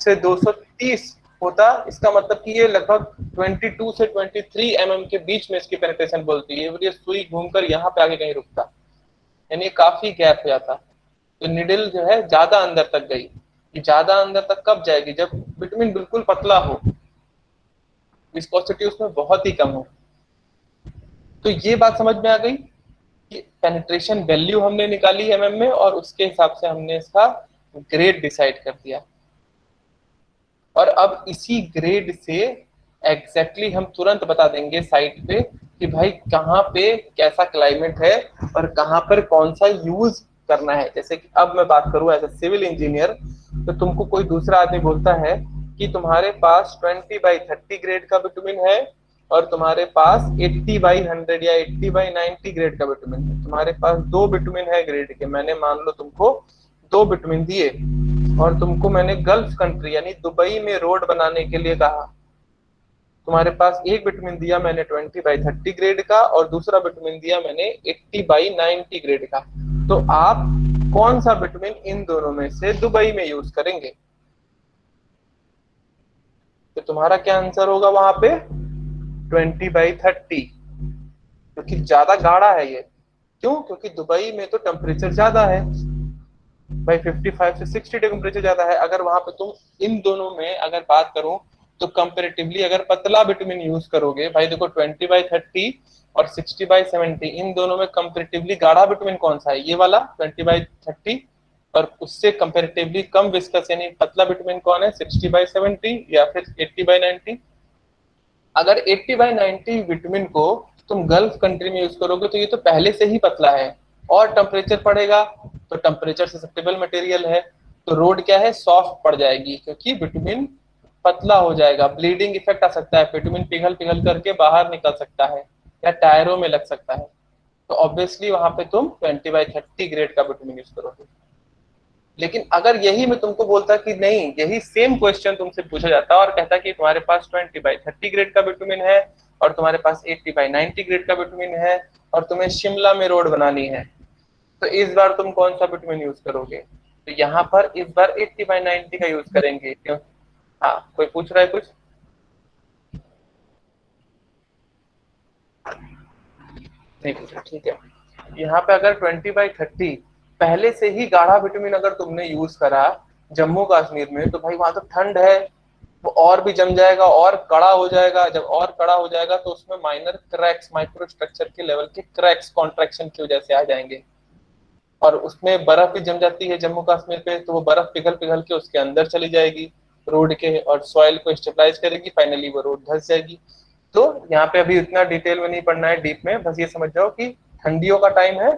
से 230 होता, इसका मतलब कि ये लगभग 22 से 23 के बीच में इसकी पेनिट्रेशन बोलती है। ये सुई घूमकर यहाँ पे आगे कहीं रुकता, यानी काफी गैप हो जाता। तो निडल जो है ज्यादा अंदर तक गई। ये ज्यादा अंदर तक कब जाएगी? जब विटामिन बिल्कुल पतला हो, विस्कोसिटी उसमें बहुत ही कम हो। तो ये बात समझ में आ गई कि पेनिट्रेशन वैल्यू हमने निकाली एमएम में, और उसके हिसाब से हमने इसका ग्रेड डिसाइड कर दिया। और अब इसी ग्रेड से एग्जैक्टली हम तुरंत बता देंगे साइट पे कि भाई कहाँ पे कैसा क्लाइमेट है और कहाँ पर कौन सा यूज करना है। जैसे कि अब मैं बात करूँ एज ए सिविल इंजीनियर, तो तुमको कोई दूसरा आदमी बोलता है कि तुम्हारे पास 20/30 ग्रेड का विटामिन है और तुम्हारे पास 80/100 या 80/90 ग्रेड का विटामिन है। तुम्हारे पास दो विटामिन है ग्रेड के, मैंने मान लो तुमको दो विटामिन दिए, और तुमको मैंने गल्फ कंट्री यानी दुबई में रोड बनाने के लिए कहा। तुम्हारे पास एक विटामिन दिया मैंने 20/30 ग्रेड का, और दूसरा विटामिन दिया मैंने 80/90 ग्रेड का। तो आप कौन सा विटामिन इन दोनों में से दुबई में यूज करेंगे? तो तुम्हारा क्या आंसर होगा वहां पे? 20/30, क्योंकि ज्यादा गाढ़ा है ये। क्यों? क्योंकि दुबई में तो टेम्परेचर ज्यादा है भाई, 55 से 60 टेम्परेचर ज्यादा है। अगर वहां पे तुम इन दोनों में अगर बात करो तो कंपेरेटिवली अगर पतला विटामिन यूज करोगे, भाई देखो 20/30 और 60/70 इन दोनों में कंपेरेटिवली गाढ़ा विटामिन कौन सा है? ये वाला 20/30। और उससे कंपेरेटिवली कम विस्कस यानी पतला विटामिन कौन है? 60/70 या फिर 80/90। अगर 80/90 विटामिन को तुम गल्फ कंट्री में यूज करोगे तो ये तो पहले से ही पतला है, और टेम्परेचर पड़ेगा तो टेम्परेचर ससेप्टेबल मटेरियल है, तो रोड क्या है? सॉफ्ट पड़ जाएगी, क्योंकि विटामिन पतला हो जाएगा। ब्लीडिंग इफेक्ट आ सकता है, विटामिन पिघल पिघल करके बाहर निकल सकता है या टायरों में लग सकता है। तो ऑब्वियसली वहां पे तुम 20/30 ग्रेड का विटामिन यूज करोगे। लेकिन अगर यही मैं तुमको बोलता कि नहीं, यही सेम क्वेश्चन तुमसे पूछा जाता और कहता कि तुम्हारे पास 20/30 ग्रेड का विटामिन है और तुम्हारे पास 80/90 ग्रेड का विटामिन है और तुम्हें शिमला में रोड बनानी है, तो इस बार तुम कौन सा विटामिन यूज करोगे? तो यहाँ पर इस बार 80/90 का यूज करेंगे। क्यों? हाँ, कोई पूछ रहा है कुछ? नहीं पूछा, ठीक है। यहाँ पे अगर 20/30 पहले से ही गाढ़ा विटामिन अगर तुमने यूज करा जम्मू कश्मीर में, तो भाई वहां तो ठंड है, वो और भी जम जाएगा और कड़ा हो जाएगा। जब और कड़ा हो जाएगा तो उसमें माइनर क्रैक्स, माइक्रो स्ट्रक्चर के लेवल के क्रैक्स कॉन्ट्रैक्शन की वजह से आ जाएंगे। और उसमें बर्फ भी जम जाती है जम्मू कश्मीर पे, तो वो बर्फ पिघल पिघल के उसके अंदर चली जाएगी रोड के और सॉइल को स्टेबलाइज करेगी, फाइनली वो रोड धंस जाएगी। तो यहाँ पे अभी इतना डिटेल में नहीं पढ़ना है, डीप में, बस ये समझ जाओ कि ठंडियों का टाइम है,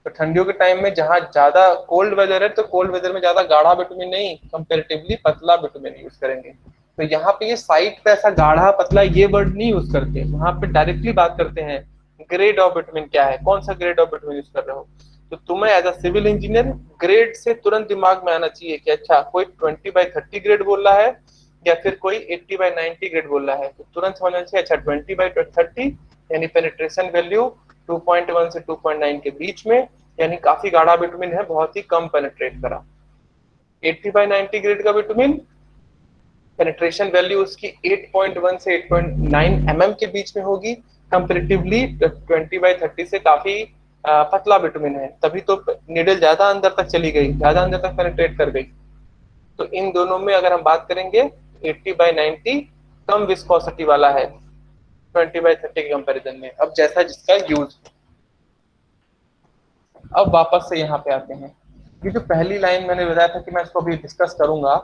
तो ठंडियों के टाइम में जहाँ ज्यादा कोल्ड वेदर है तो कोल्ड वेदर में ज्यादा गाढ़ा विटामिन नहीं, कंपेरेटिवली पतला विटामिन यूज करेंगे। तो यहाँ पे ये साइट पे ऐसा गाढ़ा पतला ये वर्ड नहीं यूज करते, वहां पे डायरेक्टली बात करते हैं ग्रेड ऑफ विटामिन क्या है, कौन सा ग्रेड ऑफ विटामिन यूज कर रहे हो। तो तुम्हें as a civil engineer grade से तुरंत दिमाग में आना चाहिए कि अच्छा कोई 20/30 ग्रेड बोल रहा है या फिर कोई 80/90 ग्रेड बोल रहा है। तो तुरंत समझना चाहिए अच्छा 20/30 यानी पेनिट्रेशन वैल्यू 2.1 से 2.9 के बीच में, यानी काफी गाढ़ा विटामिन है, बहुत ही कम पेनिट्रेट करा। 80/90 ग्रेड का विटामिन पेनिट्रेशन वैल्यू उसकी 8.1 से 8.9 के बीच में होगी, कंपेरेटिवली 20/30 से काफी पतला विटामिन है, तभी तो निडल ज्यादा अंदर तक चली गई, ज्यादा अंदर तक पेनिट्रेट कर गई। तो इन दोनों में अगर हम बात करेंगे 80/90 कम विस्कोसिटी वाला है 20/30 के कंपैरिजन में। अब जैसा जिसका यूज। अब वापस से यहाँ पे आते हैं, ये जो पहली लाइन मैंने बताया था कि मैं इसको अभी डिस्कस करूंगा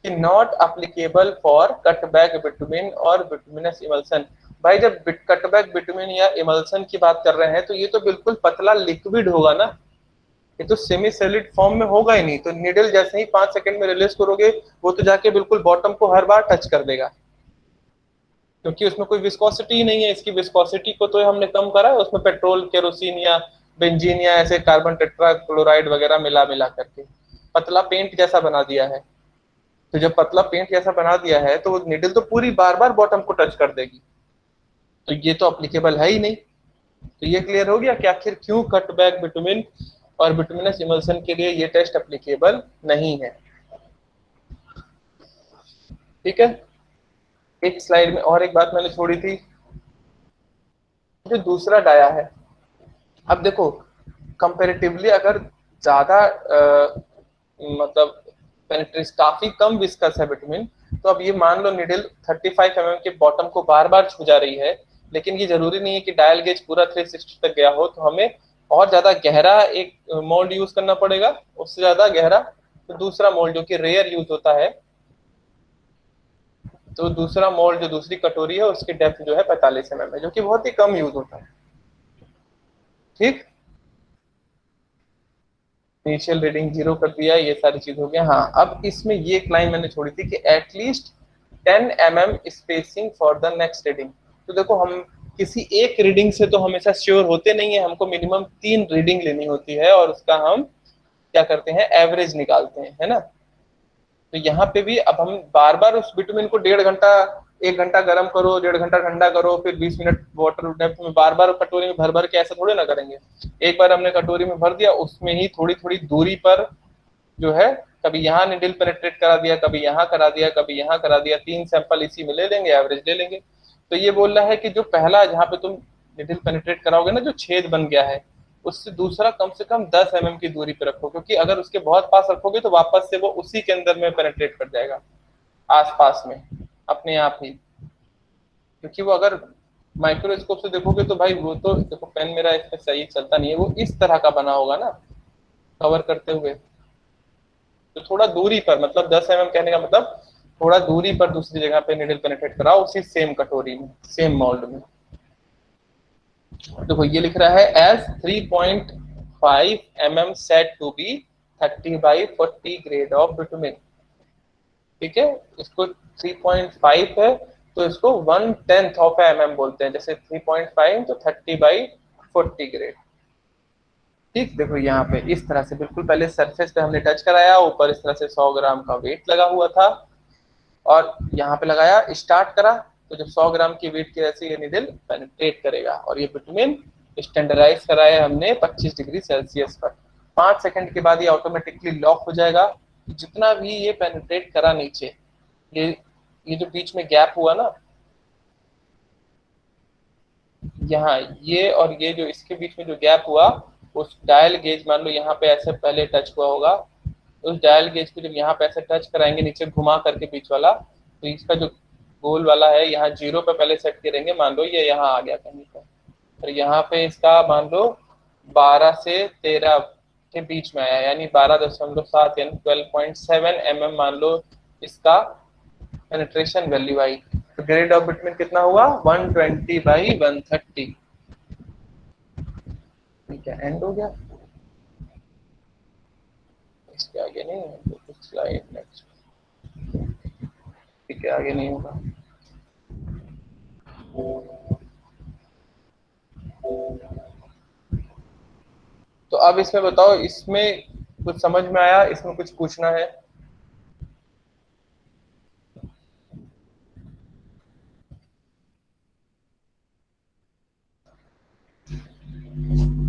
कि not applicable for cutback vitamin और विटामिनस इमल्सन। भाई जब कटबैक विटामिन या इमल्सन की बात कर रहे हैं तो ये तो बिल्कुल पतला लिक्विड होगा ना, ये तो सेमी सॉलिड फॉर्म में होगा ही नहीं। तो निडल जैसे ही 5 सेकंड में रिलीज करोगे वो तो जाके बिल्कुल बॉटम को हर बार टच कर देगा। क्योंकि उसमें कोई विस्कोसिटी ही नहीं है। इसकी विस्कोसिटी को तो हमने कम करा है, उसमें पेट्रोल, केरोसिन या बेंजीन या ऐसे कार्बन टेट्राक्लोराइड वगैरह मिला मिला करके पतला पेंट जैसा बना दिया है। तो जब पतला पेंट जैसा बना दिया है तो वो निडल तो पूरी बार बार बॉटम को टच कर देगी, तो ये तो अप्लीकेबल है ही नहीं। तो ये क्लियर हो गया कि आखिर क्यों कटबैक बिटुमिन और बिटुमिनस इमल्सन के लिए ये टेस्ट अप्लीकेबल नहीं है। ठीक है, एक स्लाइड में और एक बात मैंने छोड़ी थी, जो दूसरा डाया है। अब देखो कंपैरेटिवली अगर ज्यादा मतलब पेनिट्रेस काफी कम विस्कस है बिटुमिन, तो अब ये मान लो निडल 35 mm के बॉटम को बार बार छू जा रही है, लेकिन ये जरूरी नहीं है कि डायल गेज पूरा 360 तक गया हो, तो हमें और ज्यादा गहरा एक मोल्ड यूज करना पड़ेगा, उससे ज्यादा गहरा। तो दूसरा मोल्ड जो कि रेयर यूज होता है, तो दूसरा मोल्ड जो दूसरी कटोरी है उसकी डेप्थ जो है 45 mm है, जो कि बहुत ही कम यूज होता है। ठीक, इनिशियल रीडिंग 0 कर दिया, ये सारी चीज हो गया। हाँ, अब इसमें ये एक लाइन मैंने छोड़ी थी कि at least 10 mm spacing for the next reading. तो देखो हम किसी एक रीडिंग से तो हमेशा श्योर होते नहीं है, हमको मिनिमम 3 रीडिंग लेनी होती है और उसका हम क्या करते हैं, एवरेज निकालते हैं, है ना। तो यहाँ पे भी अब हम बार बार उस बिटुमिन को 1.5 घंटा 1 घंटा गर्म करो, 1.5 घंटा ठंडा करो, फिर 20 मिनट वाटर डेप्थ में बार बार कटोरी में भर भर के ऐसा थोड़े ना करेंगे। एक बार हमने कटोरी में भर दिया, उसमें ही थोड़ी थोड़ी दूरी पर जो है कभी यहाँ निडल पेनिट्रेट करा दिया, कभी यहाँ करा दिया, कभी यहाँ करा दिया, 3 सैंपल इसी में ले लेंगे, एवरेज ले लेंगे। तो ये बोल रहा है कि जो पहला जहाँ पे तुम निडल पेनिट्रेट कराओगे ना, जो छेद बन गया है, उससे दूसरा कम से कम 10 mm की दूरी पे रखो, क्योंकि अगर उसके बहुत पास रखोगे तो वापस से वो उसी के अंदर में पेनिट्रेट कर जाएगा, आसपास में अपने आप ही। क्योंकि वो अगर माइक्रोस्कोप से देखोगे तो भाई वो तो देखो, पेन मेरा इसमें सही चलता नहीं है, वो इस तरह का बना होगा ना कवर करते हुए। तो थोड़ा दूरी पर, मतलब 10 mm कहने का मतलब थोड़ा दूरी पर दूसरी जगह पे निडल पेनिट्रेट कराओ, उसी सेम कटोरी में, सेम मोल्ड में। देखो ये लिख रहा है as 3.5 mm set to be 30/40 grade of bitumen. ठीक है, इसको 3.5 है तो इसको 1/10 ऑफ mm बोलते हैं, जैसे 3.5 तो 30/40 ग्रेड। ठीक, देखो यहाँ पे इस तरह से बिल्कुल पहले सरफेस पे हमने टच कराया, ऊपर इस तरह से 100 ग्राम का वेट लगा हुआ था, और यहाँ पे लगाया, स्टार्ट करा, तो जब 100 ग्राम की वेट की वजह से ये निडल पेनिट्रेट करेगा, और ये बिटुमिन स्टैंडर्डाइज कराया हमने 25 डिग्री सेल्सियस पर। 5 सेकंड के बाद ये ऑटोमेटिकली लॉक हो जाएगा। जितना भी ये पेनिट्रेट करा नीचे, ये जो बीच में गैप हुआ ना, यहाँ ये और ये जो इसके बीच में जो गैप हुआ, उस डायल गेज मान लो यहाँ पे ऐसे पहले टच हुआ होगा, उस डायल गेज को जब यहाँ पे ऐसे टच कराएंगे नीचे घुमा करके बीच वाला, तो इसका जो गोल वाला है यहाँ 0 पे पहले सेट करेंगे, मान लो ये यहाँ आ गया कहीं पर, और यहाँ पे इसका मान लो 12 से 13 के बीच में आया, यानी 12.7 यानी 12.7 mm मान लो इसका पेनिट्रेशन वैल्यू आई। तो ग्रेड ऑफ बिटुमिन कितना हुआ, 120/130। ठीक है, एंड हो गया, इसके आगे नहीं है तो कुछ स्लाइड नेक्स्ट। ठीक है, आगे नहीं होगा। तो अब इसमें बताओ, इसमें कुछ समझ में आया, इसमें कुछ पूछना है?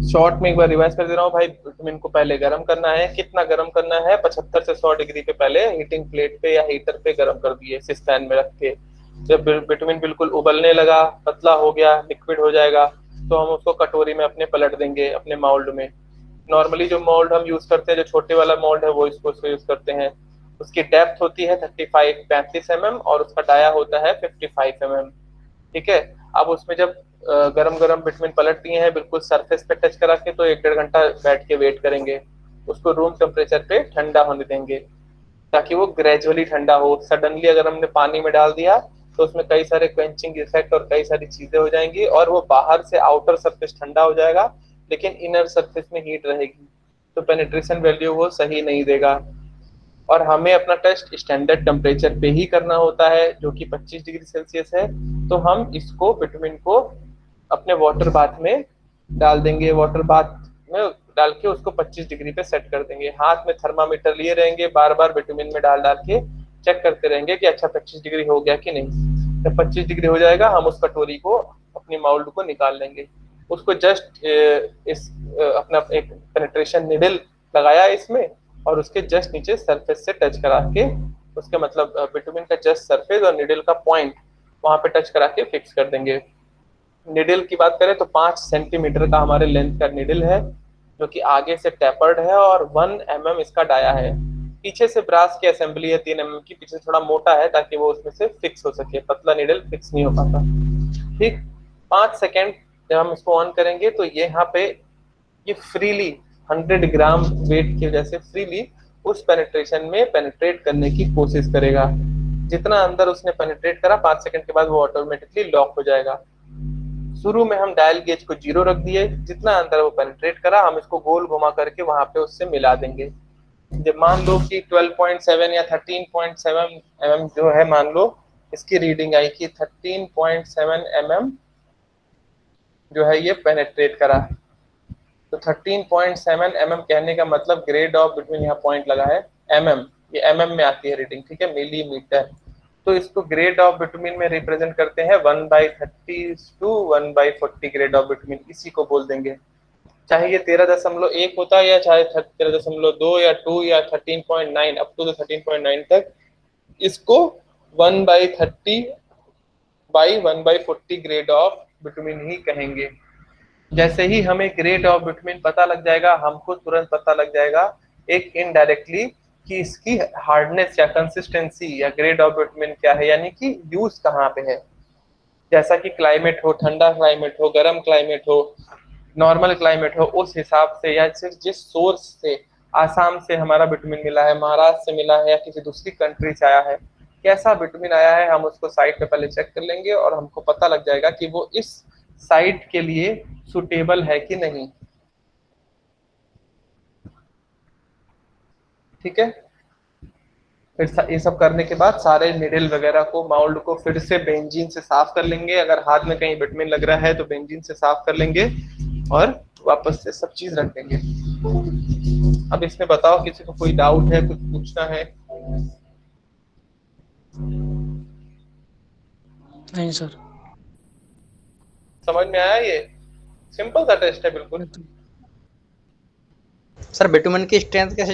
शॉर्ट में एक बार रिवाइज कर दे रहा हूँ भाई। बिटुमिन को पहले गर्म करना है, कितना गर्म करना है, 75 से 100 डिग्री पे पहले हीटिंग प्लेट पे या हीटर पे गर्म कर दिए सिस्टैन में रख के। जब बिटुमिन बिल्कुल उबलने लगा, पतला हो गया, लिक्विड हो जाएगा, तो हम उसको कटोरी में अपने पलट देंगे, अपने मोल्ड में। नॉर्मली जो मोल्ड हम यूज करते हैं, जो छोटे वाला मोल्ड है, वो इसको यूज करते हैं। उसकी डेप्थ होती है 35 mm और उसका डाया होता है 55 mm। ठीक है, अब उसमें जब गरम गरम बिटुमिन पलट दिए हैं बिल्कुल सरफेस पे टच करा के, तो 1-1.5 घंटा बैठ के वेट करेंगे, उसको रूम टेम्परेचर पे ठंडा होने देंगे, ताकि वो ग्रेजुअली ठंडा हो। सडनली अगर हमने पानी में डाल दिया तो उसमें कई सारे क्वेंचिंग इफेक्ट और कई सारी चीजें हो जाएंगी, और वो बाहर से आउटर सरफेस ठंडा हो जाएगा लेकिन इनर सरफेस में हीट रहेगी, तो पेनिट्रेशन वैल्यू वो सही नहीं देगा। और हमें अपना टेस्ट स्टैंडर्ड टेम्परेचर पे ही करना होता है जो कि 25 डिग्री सेल्सियस है। तो हम इसको बिटुमिन को अपने वाटर बाथ में डाल देंगे, वाटर बाथ में डाल के उसको 25 डिग्री पे सेट कर देंगे। हाथ में थर्मामीटर लिए रहेंगे, बार बार बिटुमिन में डाल डाल के चेक करते रहेंगे कि अच्छा 25 डिग्री हो गया कि नहीं। जब 25 डिग्री हो जाएगा हम उस कटोरी को, अपनी माउल्ड को निकाल लेंगे। उसको जस्ट इस अपना एक पेनिट्रेशन निडल लगाया इसमें और उसके जस्ट नीचे सरफेस से टच करा के, उसके मतलब बिटुमिन का जस्ट सरफेस और निडल का पॉइंट वहां पे टच करा के फिक्स कर देंगे। निडल की बात करें तो 5 सेंटीमीटर का हमारे लेंथ का निडल है जो कि आगे से टेपर्ड है और 1 mm इसका डाया है। पीछे से ब्रास की असेंबली है 3 mm की, पीछे थोड़ा मोटा है ताकि वो उसमें से फिक्स हो सके, पतला निडल फिक्स नहीं हो पाता। ठीक, 5 सेकेंड जब हम इसको ऑन करेंगे तो ये यहाँ पे ये फ्रीली 100 ग्राम वेट की वजह से फ्रीली उस पेनिट्रेशन में पेनिट्रेट करने की कोशिश करेगा। जितना अंदर उसने पेनिट्रेट करा 5 सेकंड के बाद वो ऑटोमेटिकली लॉक हो जाएगा। शुरू में हम डायल गेज को 0 रख दिए, जितना अंदर वो पेनिट्रेट करा हम इसको गोल घुमा करके वहां पे उससे मिला देंगे। जब मान लो कि 12.7 या 13.7 mm जो है, मान लो इसकी रीडिंग आई कि 13.7 mm जो है ये पेनिट्रेट करा। तो 13.7 mm कहने का मतलब ग्रेड ऑफ बिटवीन, यहाँ पॉइंट लगा है mm, ये mm में आती है रीडिंग, ठीक है, मिलीमीटर। तो इसको ग्रेड ऑफ बिटवीन में रिप्रेजेंट करते हैं 1/30 to 1/40 ग्रेड ऑफ बिटवीन, इसी को बोल देंगे। चाहे ये 13.1 होता है या चाहे 13.2 या 2 या 13.9 अप टू 13.9 तक, इसको 1/30/1/40 ग्रेड ऑफ बिटवीन ही कहेंगे। जैसे ही हमें ग्रेड ऑफ बिटवीन पता लग जाएगा, हमको तुरंत पता लग जाएगा एक इनडायरेक्टली कि इसकी हार्डनेस या कंसिस्टेंसी या ग्रेड ऑफ बिटवीन क्या है, यानी कि यूज कहाँ पे है। जैसा कि क्लाइमेट हो, ठंडा क्लाइमेट हो, गर्म क्लाइमेट हो, नॉर्मल क्लाइमेट हो, उस हिसाब से या सिर्फ जिस सोर्स से, आसाम से हमारा बिटुमिन मिला है, महाराष्ट्र से मिला है या किसी दूसरी कंट्री से आया है, कैसा बिटुमिन आया है, हम उसको साइट पे पहले चेक कर लेंगे और हमको पता लग जाएगा कि वो इस साइट के लिए सुटेबल है कि नहीं। ठीक है, फिर ये सब करने के बाद सारे निडल वगैरह को, माउल्ड को फिर से बेंजीन से साफ कर लेंगे। अगर हाथ में कहीं बिटुमिन लग रहा है तो बेंजीन से साफ कर लेंगे और वापस से सब चीज रख देंगे। अब इसमें बताओ किसी को कोई डाउट है, कुछ पूछना है? नहीं सर। समझ में आया? ये सिंपल सा टेस्ट है बिल्कुल। सर बिटुमिन की स्ट्रेंथ कैसे